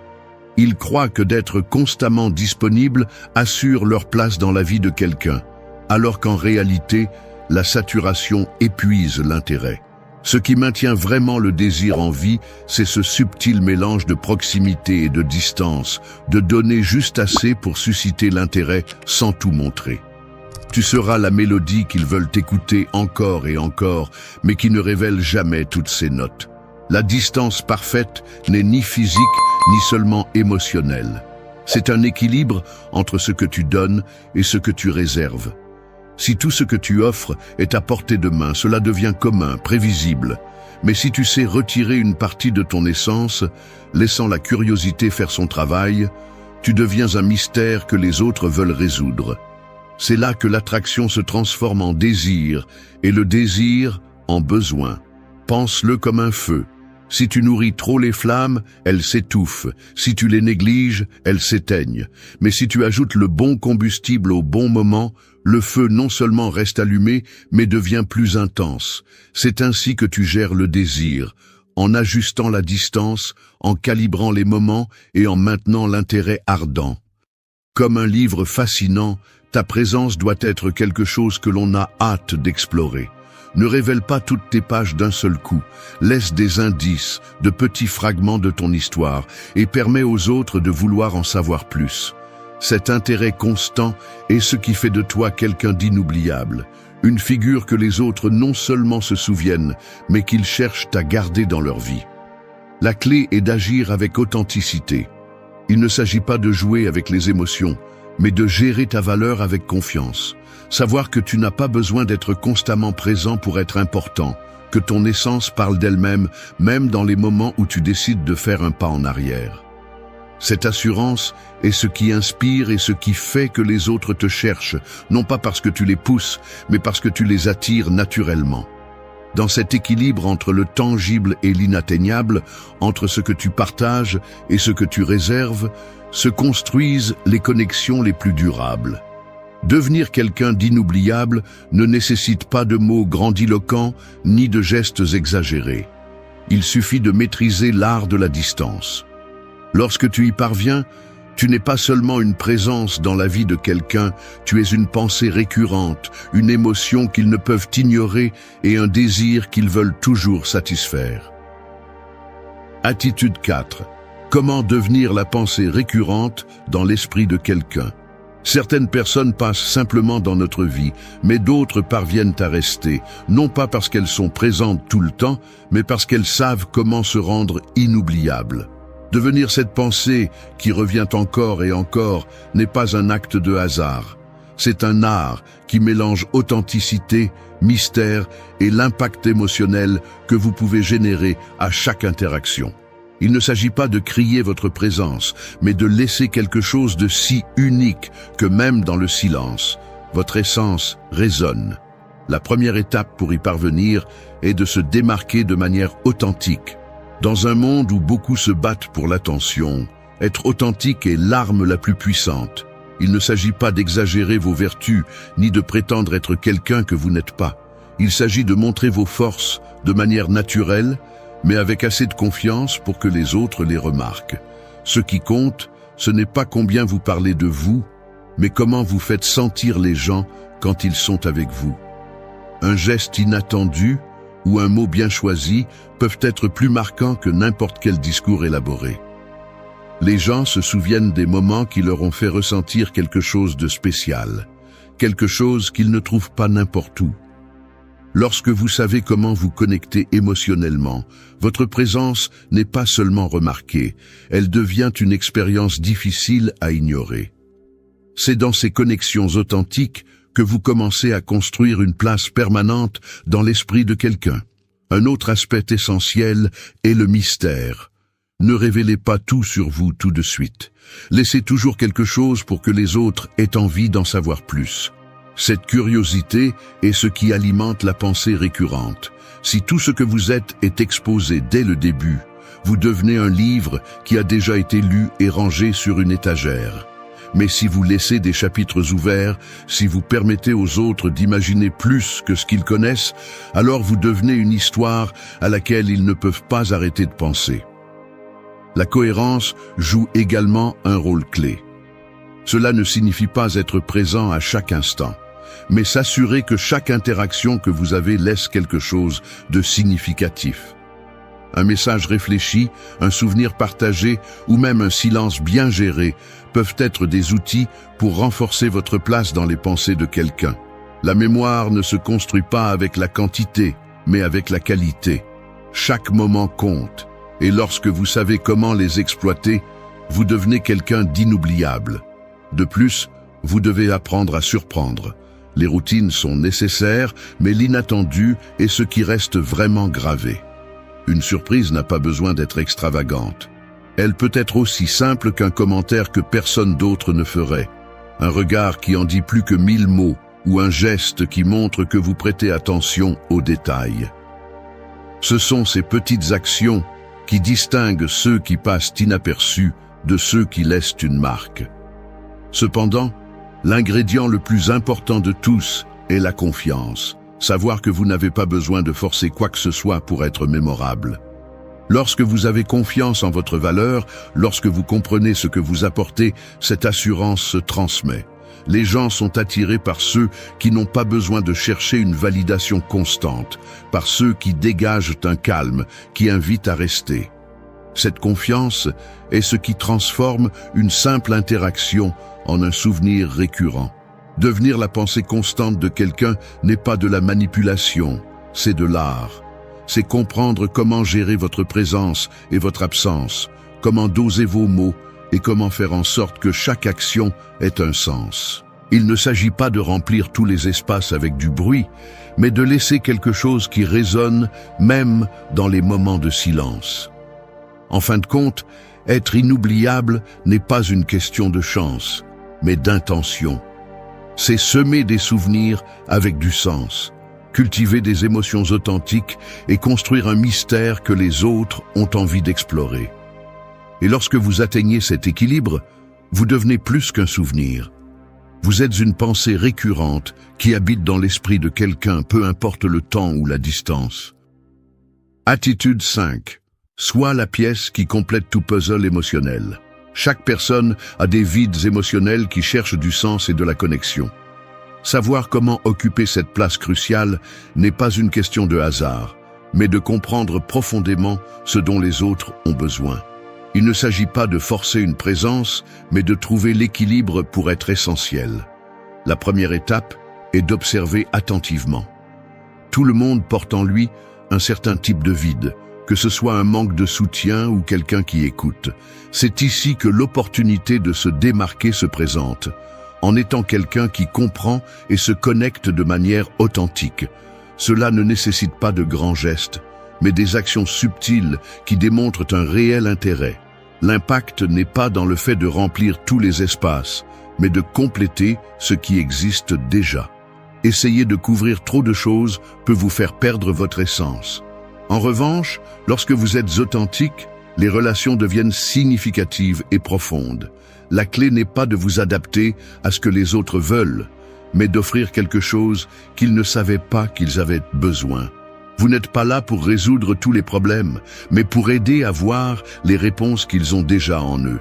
Ils croient que d'être constamment disponible assure leur place dans la vie de quelqu'un, alors qu'en réalité, la saturation épuise l'intérêt. Ce qui maintient vraiment le désir en vie, c'est ce subtil mélange de proximité et de distance, de donner juste assez pour susciter l'intérêt sans tout montrer. Tu seras la mélodie qu'ils veulent écouter encore et encore, mais qui ne révèle jamais toutes ses notes. La distance parfaite n'est ni physique, ni seulement émotionnelle. C'est un équilibre entre ce que tu donnes et ce que tu réserves. Si tout ce que tu offres est à portée de main, cela devient commun, prévisible. Mais si tu sais retirer une partie de ton essence, laissant la curiosité faire son travail, tu deviens un mystère que les autres veulent résoudre. C'est là que l'attraction se transforme en désir, et le désir en besoin. Pense-le comme un feu. Si tu nourris trop les flammes, elles s'étouffent. Si tu les négliges, elles s'éteignent. Mais si tu ajoutes le bon combustible au bon moment, le feu non seulement reste allumé, mais devient plus intense. C'est ainsi que tu gères le désir, en ajustant la distance, en calibrant les moments et en maintenant l'intérêt ardent. Comme un livre fascinant, ta présence doit être quelque chose que l'on a hâte d'explorer. Ne révèle pas toutes tes pages d'un seul coup. Laisse des indices, de petits fragments de ton histoire et permets aux autres de vouloir en savoir plus. Cet intérêt constant est ce qui fait de toi quelqu'un d'inoubliable, une figure que les autres non seulement se souviennent, mais qu'ils cherchent à garder dans leur vie. La clé est d'agir avec authenticité. Il ne s'agit pas de jouer avec les émotions, mais de gérer ta valeur avec confiance. Savoir que tu n'as pas besoin d'être constamment présent pour être important, que ton essence parle d'elle-même, même dans les moments où tu décides de faire un pas en arrière. Cette assurance est ce qui inspire et ce qui fait que les autres te cherchent, non pas parce que tu les pousses, mais parce que tu les attires naturellement. Dans cet équilibre entre le tangible et l'inatteignable, entre ce que tu partages et ce que tu réserves, se construisent les connexions les plus durables. Devenir quelqu'un d'inoubliable ne nécessite pas de mots grandiloquents ni de gestes exagérés. Il suffit de maîtriser l'art de la distance. Lorsque tu y parviens, tu n'es pas seulement une présence dans la vie de quelqu'un, tu es une pensée récurrente, une émotion qu'ils ne peuvent ignorer et un désir qu'ils veulent toujours satisfaire. Attitude 4. Comment devenir la pensée récurrente dans l'esprit de quelqu'un? Certaines personnes passent simplement dans notre vie, mais d'autres parviennent à rester, non pas parce qu'elles sont présentes tout le temps, mais parce qu'elles savent comment se rendre inoubliables. Devenir cette pensée qui revient encore et encore n'est pas un acte de hasard. C'est un art qui mélange authenticité, mystère et l'impact émotionnel que vous pouvez générer à chaque interaction. Il ne s'agit pas de crier votre présence, mais de laisser quelque chose de si unique que même dans le silence, votre essence résonne. La première étape pour y parvenir est de se démarquer de manière authentique. Dans un monde où beaucoup se battent pour l'attention, être authentique est l'arme la plus puissante. Il ne s'agit pas d'exagérer vos vertus, ni de prétendre être quelqu'un que vous n'êtes pas. Il s'agit de montrer vos forces de manière naturelle, mais avec assez de confiance pour que les autres les remarquent. Ce qui compte, ce n'est pas combien vous parlez de vous, mais comment vous faites sentir les gens quand ils sont avec vous. Un geste inattendu ou un mot bien choisi peuvent être plus marquants que n'importe quel discours élaboré. Les gens se souviennent des moments qui leur ont fait ressentir quelque chose de spécial, quelque chose qu'ils ne trouvent pas n'importe où. Lorsque vous savez comment vous connecter émotionnellement, votre présence n'est pas seulement remarquée, elle devient une expérience difficile à ignorer. C'est dans ces connexions authentiques que vous commencez à construire une place permanente dans l'esprit de quelqu'un. Un autre aspect essentiel est le mystère. Ne révélez pas tout sur vous tout de suite. Laissez toujours quelque chose pour que les autres aient envie d'en savoir plus. Cette curiosité est ce qui alimente la pensée récurrente. Si tout ce que vous êtes est exposé dès le début, vous devenez un livre qui a déjà été lu et rangé sur une étagère. Mais si vous laissez des chapitres ouverts, si vous permettez aux autres d'imaginer plus que ce qu'ils connaissent, alors vous devenez une histoire à laquelle ils ne peuvent pas arrêter de penser. La cohérence joue également un rôle clé. Cela ne signifie pas être présent à chaque instant, mais s'assurer que chaque interaction que vous avez laisse quelque chose de significatif. Un message réfléchi, un souvenir partagé ou même un silence bien géré peuvent être des outils pour renforcer votre place dans les pensées de quelqu'un. La mémoire ne se construit pas avec la quantité, mais avec la qualité. Chaque moment compte, et lorsque vous savez comment les exploiter, vous devenez quelqu'un d'inoubliable. De plus, vous devez apprendre à surprendre. Les routines sont nécessaires, mais l'inattendu est ce qui reste vraiment gravé. Une surprise n'a pas besoin d'être extravagante. Elle peut être aussi simple qu'un commentaire que personne d'autre ne ferait, un regard qui en dit plus que 1000 mots ou un geste qui montre que vous prêtez attention aux détails. Ce sont ces petites actions qui distinguent ceux qui passent inaperçus de ceux qui laissent une marque. Cependant, l'ingrédient le plus important de tous est la confiance. Savoir que vous n'avez pas besoin de forcer quoi que ce soit pour être mémorable. Lorsque vous avez confiance en votre valeur, lorsque vous comprenez ce que vous apportez, cette assurance se transmet. Les gens sont attirés par ceux qui n'ont pas besoin de chercher une validation constante, par ceux qui dégagent un calme, qui invitent à rester. Cette confiance est ce qui transforme une simple interaction en un souvenir récurrent. Devenir la pensée constante de quelqu'un n'est pas de la manipulation, c'est de l'art. C'est comprendre comment gérer votre présence et votre absence, comment doser vos mots et comment faire en sorte que chaque action ait un sens. Il ne s'agit pas de remplir tous les espaces avec du bruit, mais de laisser quelque chose qui résonne même dans les moments de silence. En fin de compte, être inoubliable n'est pas une question de chance, mais d'intention. C'est semer des souvenirs avec du sens, cultiver des émotions authentiques et construire un mystère que les autres ont envie d'explorer. Et lorsque vous atteignez cet équilibre, vous devenez plus qu'un souvenir. Vous êtes une pensée récurrente qui habite dans l'esprit de quelqu'un, peu importe le temps ou la distance. Attitude 5. Sois la pièce qui complète tout puzzle émotionnel. Chaque personne a des vides émotionnels qui cherchent du sens et de la connexion. Savoir comment occuper cette place cruciale n'est pas une question de hasard, mais de comprendre profondément ce dont les autres ont besoin. Il ne s'agit pas de forcer une présence, mais de trouver l'équilibre pour être essentiel. La première étape est d'observer attentivement. Tout le monde porte en lui un certain type de vide, que ce soit un manque de soutien ou quelqu'un qui écoute. C'est ici que l'opportunité de se démarquer se présente, en étant quelqu'un qui comprend et se connecte de manière authentique. Cela ne nécessite pas de grands gestes, mais des actions subtiles qui démontrent un réel intérêt. L'impact n'est pas dans le fait de remplir tous les espaces, mais de compléter ce qui existe déjà. Essayer de couvrir trop de choses peut vous faire perdre votre essence. En revanche, lorsque vous êtes authentique, les relations deviennent significatives et profondes. La clé n'est pas de vous adapter à ce que les autres veulent, mais d'offrir quelque chose qu'ils ne savaient pas qu'ils avaient besoin. Vous n'êtes pas là pour résoudre tous les problèmes, mais pour aider à voir les réponses qu'ils ont déjà en eux.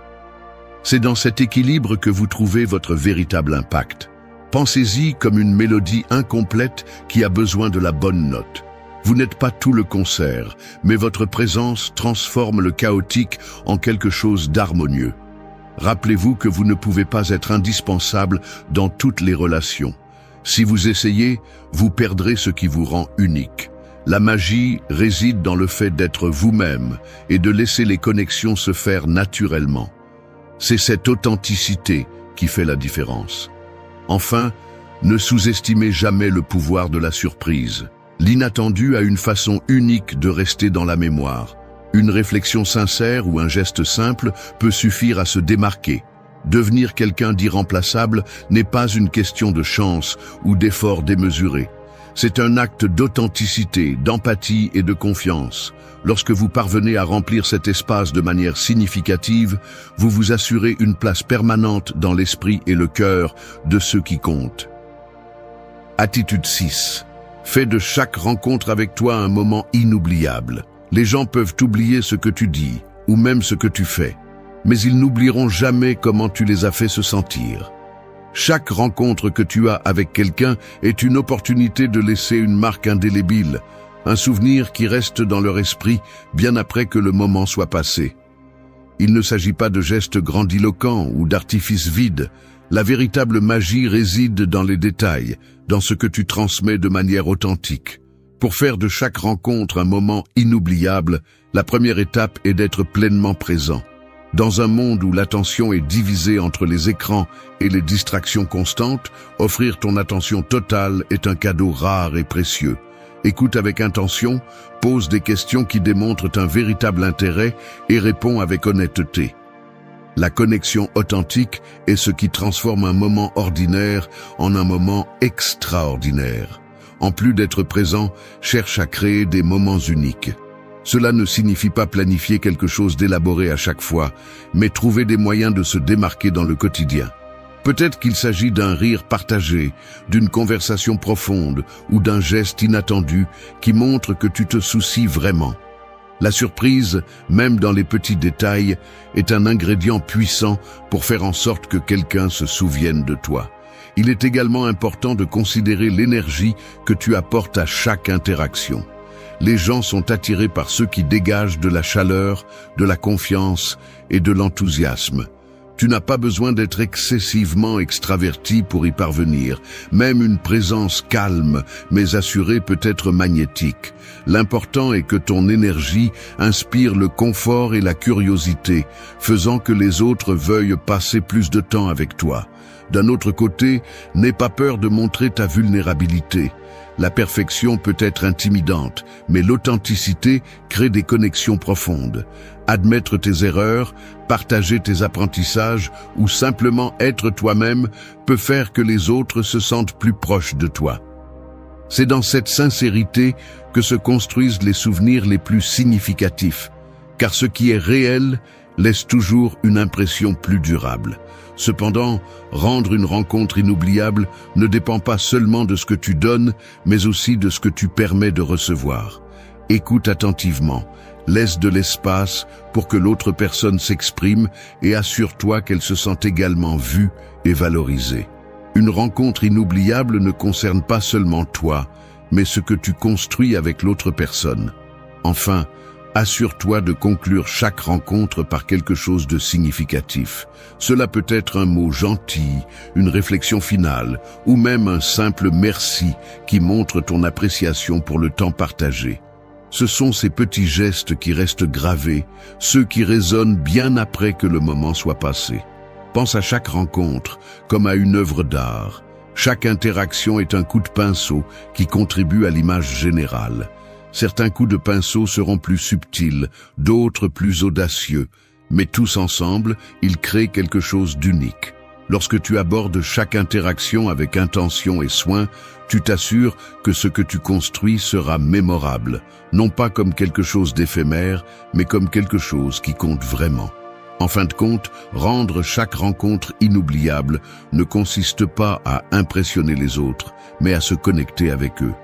C'est dans cet équilibre que vous trouvez votre véritable impact. Pensez-y comme une mélodie incomplète qui a besoin de la bonne note. Vous n'êtes pas tout le concert, mais votre présence transforme le chaotique en quelque chose d'harmonieux. Rappelez-vous que vous ne pouvez pas être indispensable dans toutes les relations. Si vous essayez, vous perdrez ce qui vous rend unique. La magie réside dans le fait d'être vous-même et de laisser les connexions se faire naturellement. C'est cette authenticité qui fait la différence. Enfin, ne sous-estimez jamais le pouvoir de la surprise. L'inattendu a une façon unique de rester dans la mémoire. Une réflexion sincère ou un geste simple peut suffire à se démarquer. Devenir quelqu'un d'irremplaçable n'est pas une question de chance ou d'effort démesuré. C'est un acte d'authenticité, d'empathie et de confiance. Lorsque vous parvenez à remplir cet espace de manière significative, vous vous assurez une place permanente dans l'esprit et le cœur de ceux qui comptent. Attitude 6. Fais de chaque rencontre avec toi un moment inoubliable. Les gens peuvent oublier ce que tu dis, ou même ce que tu fais, mais ils n'oublieront jamais comment tu les as fait se sentir. Chaque rencontre que tu as avec quelqu'un est une opportunité de laisser une marque indélébile, un souvenir qui reste dans leur esprit bien après que le moment soit passé. Il ne s'agit pas de gestes grandiloquents ou d'artifices vides. La véritable magie réside dans les détails, dans ce que tu transmets de manière authentique. Pour faire de chaque rencontre un moment inoubliable, la première étape est d'être pleinement présent. Dans un monde où l'attention est divisée entre les écrans et les distractions constantes, offrir ton attention totale est un cadeau rare et précieux. Écoute avec intention, pose des questions qui démontrent un véritable intérêt et réponds avec honnêteté. La connexion authentique est ce qui transforme un moment ordinaire en un moment extraordinaire. En plus d'être présent, cherche à créer des moments uniques. Cela ne signifie pas planifier quelque chose d'élaboré à chaque fois, mais trouver des moyens de se démarquer dans le quotidien. Peut-être qu'il s'agit d'un rire partagé, d'une conversation profonde ou d'un geste inattendu qui montre que tu te soucies vraiment. La surprise, même dans les petits détails, est un ingrédient puissant pour faire en sorte que quelqu'un se souvienne de toi. Il est également important de considérer l'énergie que tu apportes à chaque interaction. Les gens sont attirés par ceux qui dégagent de la chaleur, de la confiance et de l'enthousiasme. Tu n'as pas besoin d'être excessivement extraverti pour y parvenir. Même une présence calme mais assurée peut être magnétique. L'important est que ton énergie inspire le confort et la curiosité, faisant que les autres veuillent passer plus de temps avec toi. D'un autre côté, n'aie pas peur de montrer ta vulnérabilité. La perfection peut être intimidante, mais l'authenticité crée des connexions profondes. Admettre tes erreurs, partager tes apprentissages ou simplement être toi-même peut faire que les autres se sentent plus proches de toi. C'est dans cette sincérité que se construisent les souvenirs les plus significatifs, car ce qui est réel laisse toujours une impression plus durable. Cependant, rendre une rencontre inoubliable ne dépend pas seulement de ce que tu donnes, mais aussi de ce que tu permets de recevoir. Écoute attentivement, laisse de l'espace pour que l'autre personne s'exprime et assure-toi qu'elle se sent également vue et valorisée. Une rencontre inoubliable ne concerne pas seulement toi, mais ce que tu construis avec l'autre personne. Enfin, assure-toi de conclure chaque rencontre par quelque chose de significatif. Cela peut être un mot gentil, une réflexion finale, ou même un simple merci qui montre ton appréciation pour le temps partagé. Ce sont ces petits gestes qui restent gravés, ceux qui résonnent bien après que le moment soit passé. Pense à chaque rencontre comme à une œuvre d'art. Chaque interaction est un coup de pinceau qui contribue à l'image générale. Certains coups de pinceau seront plus subtils, d'autres plus audacieux, mais tous ensemble, ils créent quelque chose d'unique. Lorsque tu abordes chaque interaction avec intention et soin, tu t'assures que ce que tu construis sera mémorable, non pas comme quelque chose d'éphémère, mais comme quelque chose qui compte vraiment. En fin de compte, rendre chaque rencontre inoubliable ne consiste pas à impressionner les autres, mais à se connecter avec eux.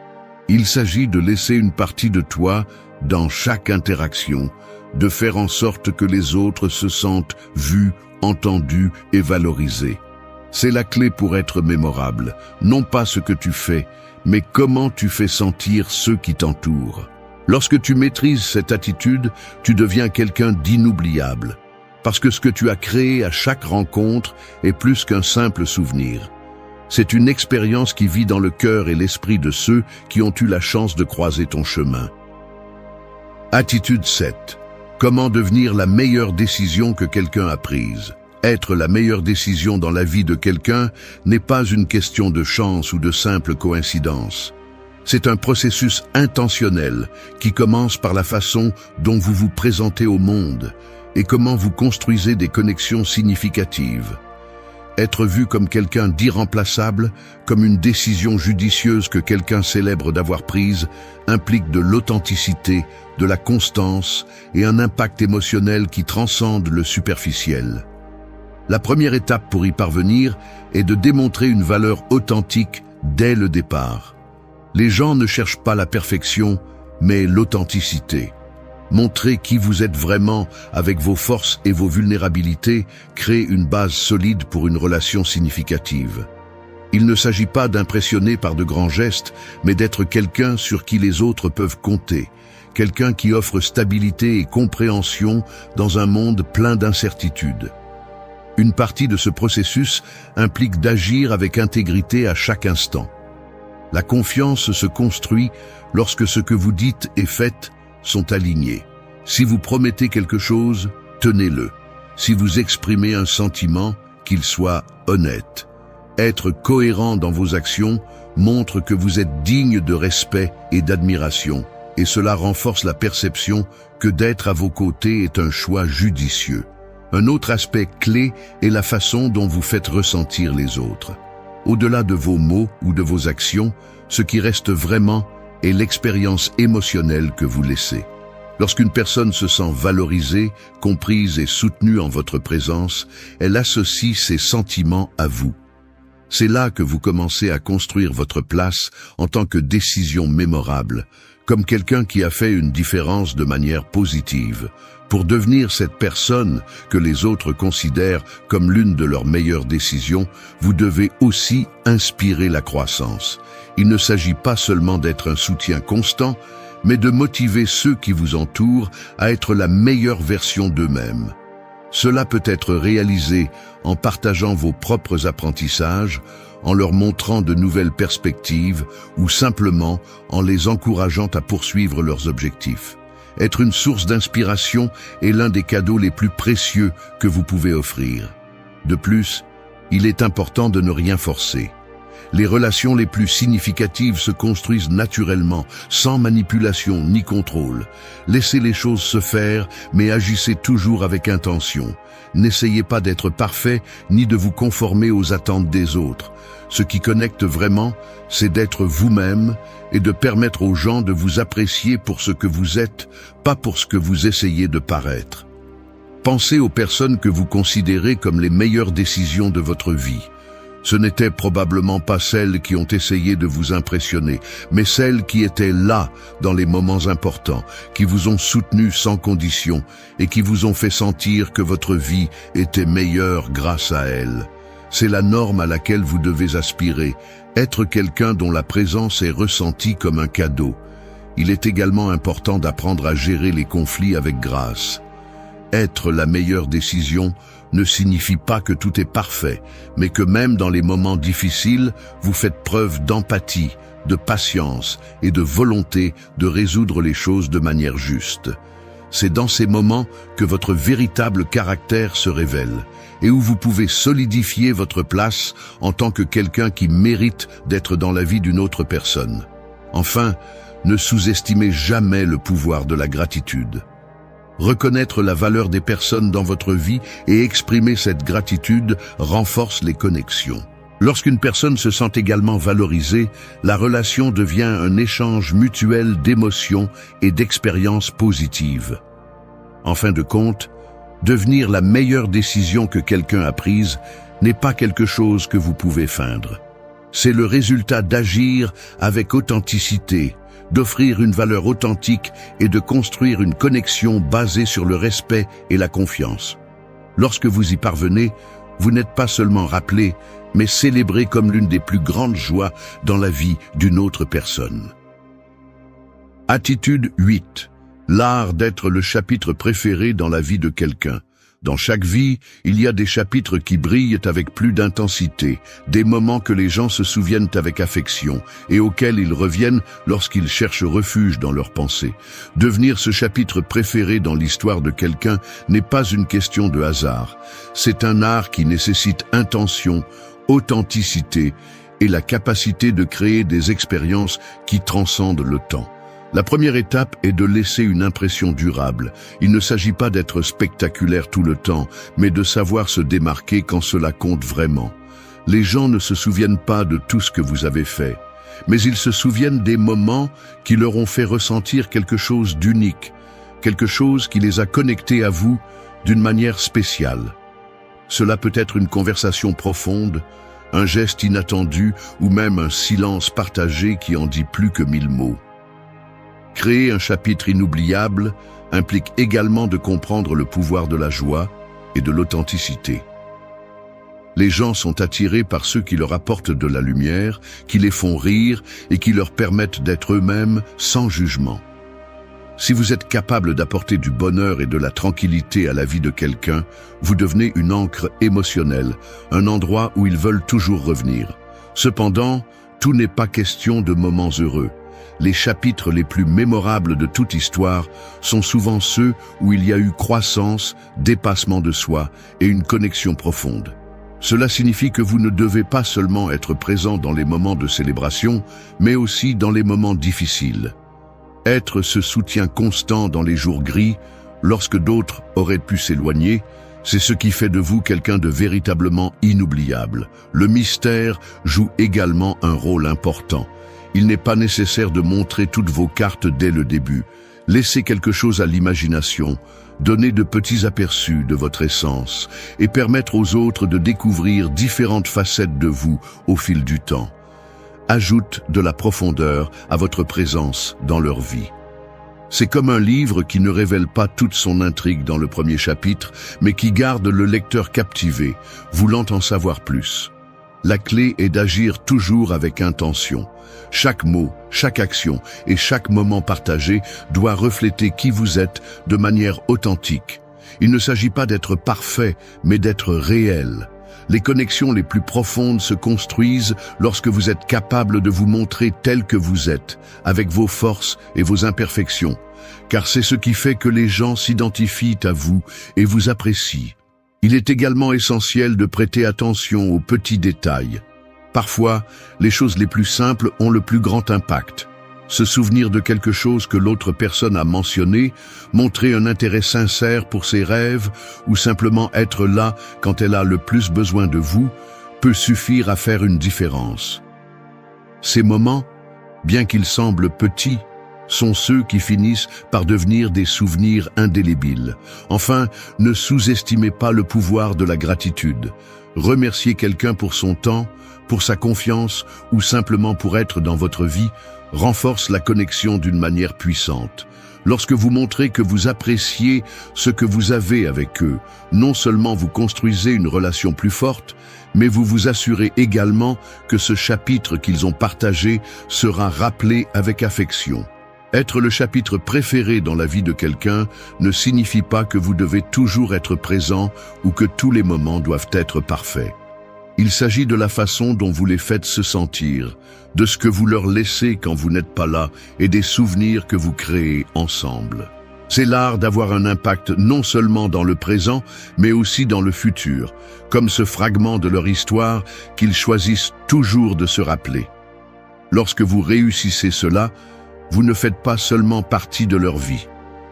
Il s'agit de laisser une partie de toi dans chaque interaction, de faire en sorte que les autres se sentent vus, entendus et valorisés. C'est la clé pour être mémorable, non pas ce que tu fais, mais comment tu fais sentir ceux qui t'entourent. Lorsque tu maîtrises cette attitude, tu deviens quelqu'un d'inoubliable, parce que ce que tu as créé à chaque rencontre est plus qu'un simple souvenir. C'est une expérience qui vit dans le cœur et l'esprit de ceux qui ont eu la chance de croiser ton chemin. Attitude 7. Comment devenir la meilleure décision que quelqu'un a prise? Être la meilleure décision dans la vie de quelqu'un n'est pas une question de chance ou de simple coïncidence. C'est un processus intentionnel qui commence par la façon dont vous vous présentez au monde et comment vous construisez des connexions significatives. Être vu comme quelqu'un d'irremplaçable, comme une décision judicieuse que quelqu'un célèbre d'avoir prise, implique de l'authenticité, de la constance et un impact émotionnel qui transcende le superficiel. La première étape pour y parvenir est de démontrer une valeur authentique dès le départ. Les gens ne cherchent pas la perfection, mais l'authenticité. Montrer qui vous êtes vraiment avec vos forces et vos vulnérabilités crée une base solide pour une relation significative. Il ne s'agit pas d'impressionner par de grands gestes, mais d'être quelqu'un sur qui les autres peuvent compter, quelqu'un qui offre stabilité et compréhension dans un monde plein d'incertitudes. Une partie de ce processus implique d'agir avec intégrité à chaque instant. La confiance se construit lorsque ce que vous dites et faites sont alignés. Si vous promettez quelque chose, tenez-le. Si vous exprimez un sentiment, qu'il soit honnête. Être cohérent dans vos actions montre que vous êtes digne de respect et d'admiration, et cela renforce la perception que d'être à vos côtés est un choix judicieux. Un autre aspect clé est la façon dont vous faites ressentir les autres. Au-delà de vos mots ou de vos actions, ce qui reste vraiment est l'expérience émotionnelle que vous laissez. Lorsqu'une personne se sent valorisée, comprise et soutenue en votre présence, elle associe ses sentiments à vous. C'est là que vous commencez à construire votre place en tant que décision mémorable, comme quelqu'un qui a fait une différence de manière positive. Pour devenir cette personne que les autres considèrent comme l'une de leurs meilleures décisions, vous devez aussi inspirer la croissance. Il ne s'agit pas seulement d'être un soutien constant, mais de motiver ceux qui vous entourent à être la meilleure version d'eux-mêmes. Cela peut être réalisé en partageant vos propres apprentissages, en leur montrant de nouvelles perspectives ou simplement en les encourageant à poursuivre leurs objectifs. Être une source d'inspiration est l'un des cadeaux les plus précieux que vous pouvez offrir. De plus, il est important de ne rien forcer. Les relations les plus significatives se construisent naturellement, sans manipulation ni contrôle. Laissez les choses se faire, mais agissez toujours avec intention. N'essayez pas d'être parfait, ni de vous conformer aux attentes des autres. Ce qui connecte vraiment, c'est d'être vous-même et de permettre aux gens de vous apprécier pour ce que vous êtes, pas pour ce que vous essayez de paraître. Pensez aux personnes que vous considérez comme les meilleures décisions de votre vie. Ce n'étaient probablement pas celles qui ont essayé de vous impressionner, mais celles qui étaient là dans les moments importants, qui vous ont soutenu sans condition et qui vous ont fait sentir que votre vie était meilleure grâce à elles. C'est la norme à laquelle vous devez aspirer, être quelqu'un dont la présence est ressentie comme un cadeau. Il est également important d'apprendre à gérer les conflits avec grâce. Être la meilleure décision ne signifie pas que tout est parfait, mais que même dans les moments difficiles, vous faites preuve d'empathie, de patience et de volonté de résoudre les choses de manière juste. C'est dans ces moments que votre véritable caractère se révèle et où vous pouvez solidifier votre place en tant que quelqu'un qui mérite d'être dans la vie d'une autre personne. Enfin, ne sous-estimez jamais le pouvoir de la gratitude. Reconnaître la valeur des personnes dans votre vie et exprimer cette gratitude renforce les connexions. Lorsqu'une personne se sent également valorisée, la relation devient un échange mutuel d'émotions et d'expériences positives. En fin de compte, devenir la meilleure décision que quelqu'un a prise n'est pas quelque chose que vous pouvez feindre. C'est le résultat d'agir avec authenticité, d'offrir une valeur authentique et de construire une connexion basée sur le respect et la confiance. Lorsque vous y parvenez, vous n'êtes pas seulement rappelé, mais célébré comme l'une des plus grandes joies dans la vie d'une autre personne. Attitude 8. L'art d'être le chapitre préféré dans la vie de quelqu'un. Dans chaque vie, il y a des chapitres qui brillent avec plus d'intensité, des moments que les gens se souviennent avec affection et auxquels ils reviennent lorsqu'ils cherchent refuge dans leurs pensées. Devenir ce chapitre préféré dans l'histoire de quelqu'un n'est pas une question de hasard. C'est un art qui nécessite intention, authenticité et la capacité de créer des expériences qui transcendent le temps. La première étape est de laisser une impression durable. Il ne s'agit pas d'être spectaculaire tout le temps, mais de savoir se démarquer quand cela compte vraiment. Les gens ne se souviennent pas de tout ce que vous avez fait, mais ils se souviennent des moments qui leur ont fait ressentir quelque chose d'unique, quelque chose qui les a connectés à vous d'une manière spéciale. Cela peut être une conversation profonde, un geste inattendu ou même un silence partagé qui en dit plus que 1000 mots. Créer un chapitre inoubliable implique également de comprendre le pouvoir de la joie et de l'authenticité. Les gens sont attirés par ceux qui leur apportent de la lumière, qui les font rire et qui leur permettent d'être eux-mêmes sans jugement. Si vous êtes capable d'apporter du bonheur et de la tranquillité à la vie de quelqu'un, vous devenez une ancre émotionnelle, un endroit où ils veulent toujours revenir. Cependant, tout n'est pas question de moments heureux. Les chapitres les plus mémorables de toute histoire sont souvent ceux où il y a eu croissance, dépassement de soi et une connexion profonde. Cela signifie que vous ne devez pas seulement être présent dans les moments de célébration, mais aussi dans les moments difficiles. Être ce soutien constant dans les jours gris, lorsque d'autres auraient pu s'éloigner, c'est ce qui fait de vous quelqu'un de véritablement inoubliable. Le mystère joue également un rôle important. Il n'est pas nécessaire de montrer toutes vos cartes dès le début. Laissez quelque chose à l'imagination, donnez de petits aperçus de votre essence et permettre aux autres de découvrir différentes facettes de vous au fil du temps. Ajoute de la profondeur à votre présence dans leur vie. C'est comme un livre qui ne révèle pas toute son intrigue dans le premier chapitre, mais qui garde le lecteur captivé, voulant en savoir plus. La clé est d'agir toujours avec intention. Chaque mot, chaque action et chaque moment partagé doit refléter qui vous êtes de manière authentique. Il ne s'agit pas d'être parfait, mais d'être réel. Les connexions les plus profondes se construisent lorsque vous êtes capable de vous montrer tel que vous êtes, avec vos forces et vos imperfections, car c'est ce qui fait que les gens s'identifient à vous et vous apprécient. Il est également essentiel de prêter attention aux petits détails. Parfois, les choses les plus simples ont le plus grand impact. Se souvenir de quelque chose que l'autre personne a mentionné, montrer un intérêt sincère pour ses rêves ou simplement être là quand elle a le plus besoin de vous, peut suffire à faire une différence. Ces moments, bien qu'ils semblent petits, sont ceux qui finissent par devenir des souvenirs indélébiles. Enfin, ne sous-estimez pas le pouvoir de la gratitude. Remercier quelqu'un pour son temps, pour sa confiance ou simplement pour être dans votre vie renforce la connexion d'une manière puissante. Lorsque vous montrez que vous appréciez ce que vous avez avec eux, non seulement vous construisez une relation plus forte, mais vous vous assurez également que ce chapitre qu'ils ont partagé sera rappelé avec affection. Être le chapitre préféré dans la vie de quelqu'un ne signifie pas que vous devez toujours être présent ou que tous les moments doivent être parfaits. Il s'agit de la façon dont vous les faites se sentir, de ce que vous leur laissez quand vous n'êtes pas là et des souvenirs que vous créez ensemble. C'est l'art d'avoir un impact non seulement dans le présent, mais aussi dans le futur, comme ce fragment de leur histoire qu'ils choisissent toujours de se rappeler. Lorsque vous réussissez cela, vous ne faites pas seulement partie de leur vie,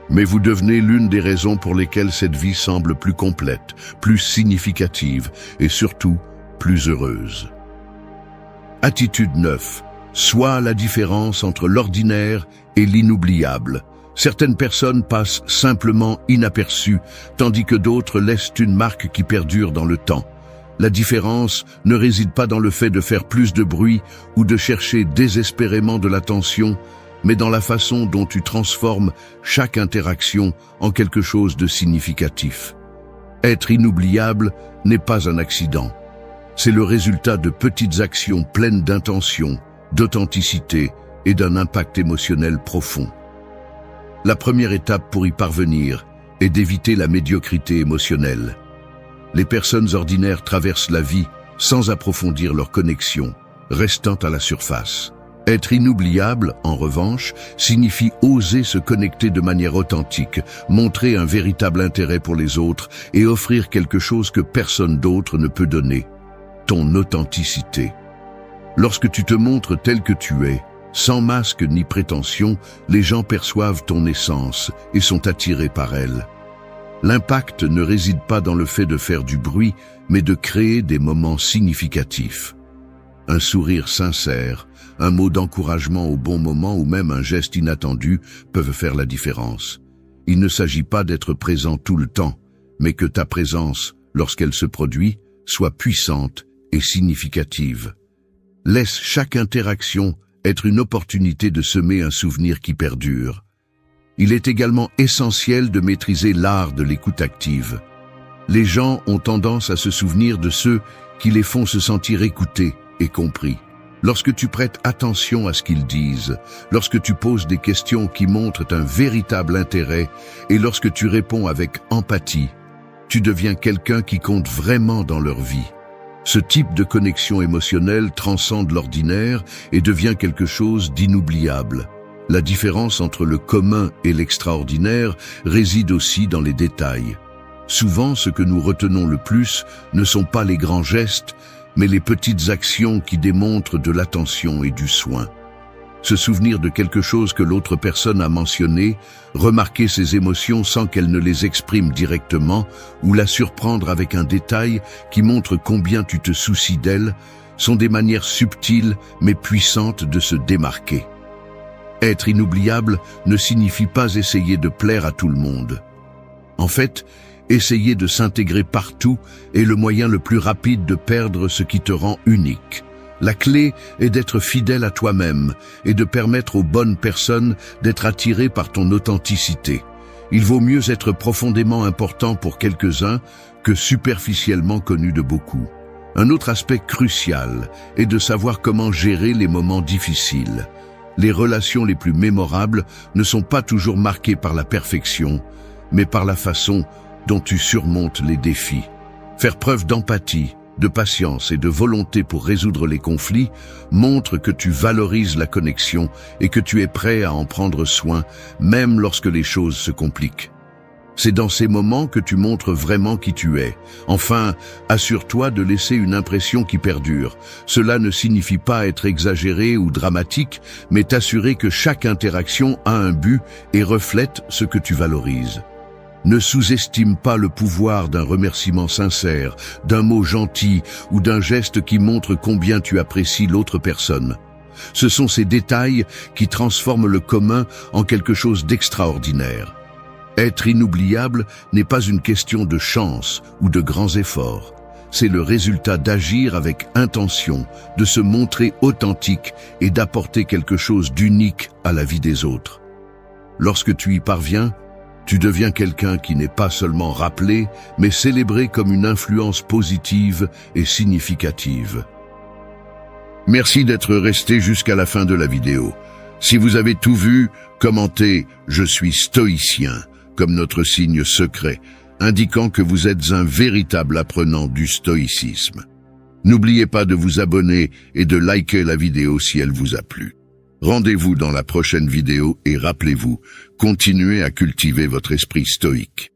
mais vous devenez l'une des raisons pour lesquelles cette vie semble plus complète, plus significative et surtout plus heureuse. Attitude 9. Sois la différence entre l'ordinaire et l'inoubliable. Certaines personnes passent simplement inaperçues, tandis que d'autres laissent une marque qui perdure dans le temps. La différence ne réside pas dans le fait de faire plus de bruit ou de chercher désespérément de l'attention, mais dans la façon dont tu transformes chaque interaction en quelque chose de significatif. Être inoubliable n'est pas un accident. C'est le résultat de petites actions pleines d'intention, d'authenticité et d'un impact émotionnel profond. La première étape pour y parvenir est d'éviter la médiocrité émotionnelle. Les personnes ordinaires traversent la vie sans approfondir leur connexion, restant à la surface. Être inoubliable, en revanche, signifie oser se connecter de manière authentique, montrer un véritable intérêt pour les autres et offrir quelque chose que personne d'autre ne peut donner. Ton authenticité. Lorsque tu te montres tel que tu es, Sans masque ni prétention, les gens perçoivent ton essence et sont attirés par elle. L'impact ne réside pas dans le fait de faire du bruit, mais de créer des moments significatifs. Un sourire sincère, un mot d'encouragement au bon moment ou même un geste inattendu peuvent faire la différence. Il ne s'agit pas d'être présent tout le temps, mais que ta présence, lorsqu'elle se produit, soit puissante et significative. Laisse chaque interaction être une opportunité de semer un souvenir qui perdure. Il est également essentiel de maîtriser l'art de l'écoute active. Les gens ont tendance à se souvenir de ceux qui les font se sentir écoutés et compris. Lorsque tu prêtes attention à ce qu'ils disent, lorsque tu poses des questions qui montrent un véritable intérêt et lorsque tu réponds avec empathie, tu deviens quelqu'un qui compte vraiment dans leur vie. Ce type de connexion émotionnelle transcende l'ordinaire et devient quelque chose d'inoubliable. La différence entre le commun et l'extraordinaire réside aussi dans les détails. Souvent, ce que nous retenons le plus ne sont pas les grands gestes, mais les petites actions qui démontrent de l'attention et du soin. Se souvenir de quelque chose que l'autre personne a mentionné, remarquer ses émotions sans qu'elle ne les exprime directement, ou la surprendre avec un détail qui montre combien tu te soucies d'elle, sont des manières subtiles mais puissantes de se démarquer. Être inoubliable ne signifie pas essayer de plaire à tout le monde. En fait, essayer de s'intégrer partout est le moyen le plus rapide de perdre ce qui te rend unique. La clé est d'être fidèle à toi-même et de permettre aux bonnes personnes d'être attirées par ton authenticité. Il vaut mieux être profondément important pour quelques-uns que superficiellement connu de beaucoup. Un autre aspect crucial est de savoir comment gérer les moments difficiles. Les relations les plus mémorables ne sont pas toujours marquées par la perfection, mais par la façon dont tu surmontes les défis. Faire preuve d'empathie, de patience et de volonté pour résoudre les conflits montre que tu valorises la connexion et que tu es prêt à en prendre soin, même lorsque les choses se compliquent. C'est dans ces moments que tu montres vraiment qui tu es. Enfin, assure-toi de laisser une impression qui perdure. Cela ne signifie pas être exagéré ou dramatique, mais t'assurer que chaque interaction a un but et reflète ce que tu valorises. Ne sous-estime pas le pouvoir d'un remerciement sincère, d'un mot gentil ou d'un geste qui montre combien tu apprécies l'autre personne. Ce sont ces détails qui transforment le commun en quelque chose d'extraordinaire. Être inoubliable n'est pas une question de chance ou de grands efforts. C'est le résultat d'agir avec intention, de se montrer authentique et d'apporter quelque chose d'unique à la vie des autres. Lorsque tu y parviens, tu deviens quelqu'un qui n'est pas seulement rappelé, mais célébré comme une influence positive et significative. Merci d'être resté jusqu'à la fin de la vidéo. Si vous avez tout vu, commentez « Je suis stoïcien » comme notre signe secret, indiquant que vous êtes un véritable apprenant du stoïcisme. N'oubliez pas de vous abonner et de liker la vidéo si elle vous a plu. Rendez-vous dans la prochaine vidéo et rappelez-vous, continuez à cultiver votre esprit stoïque.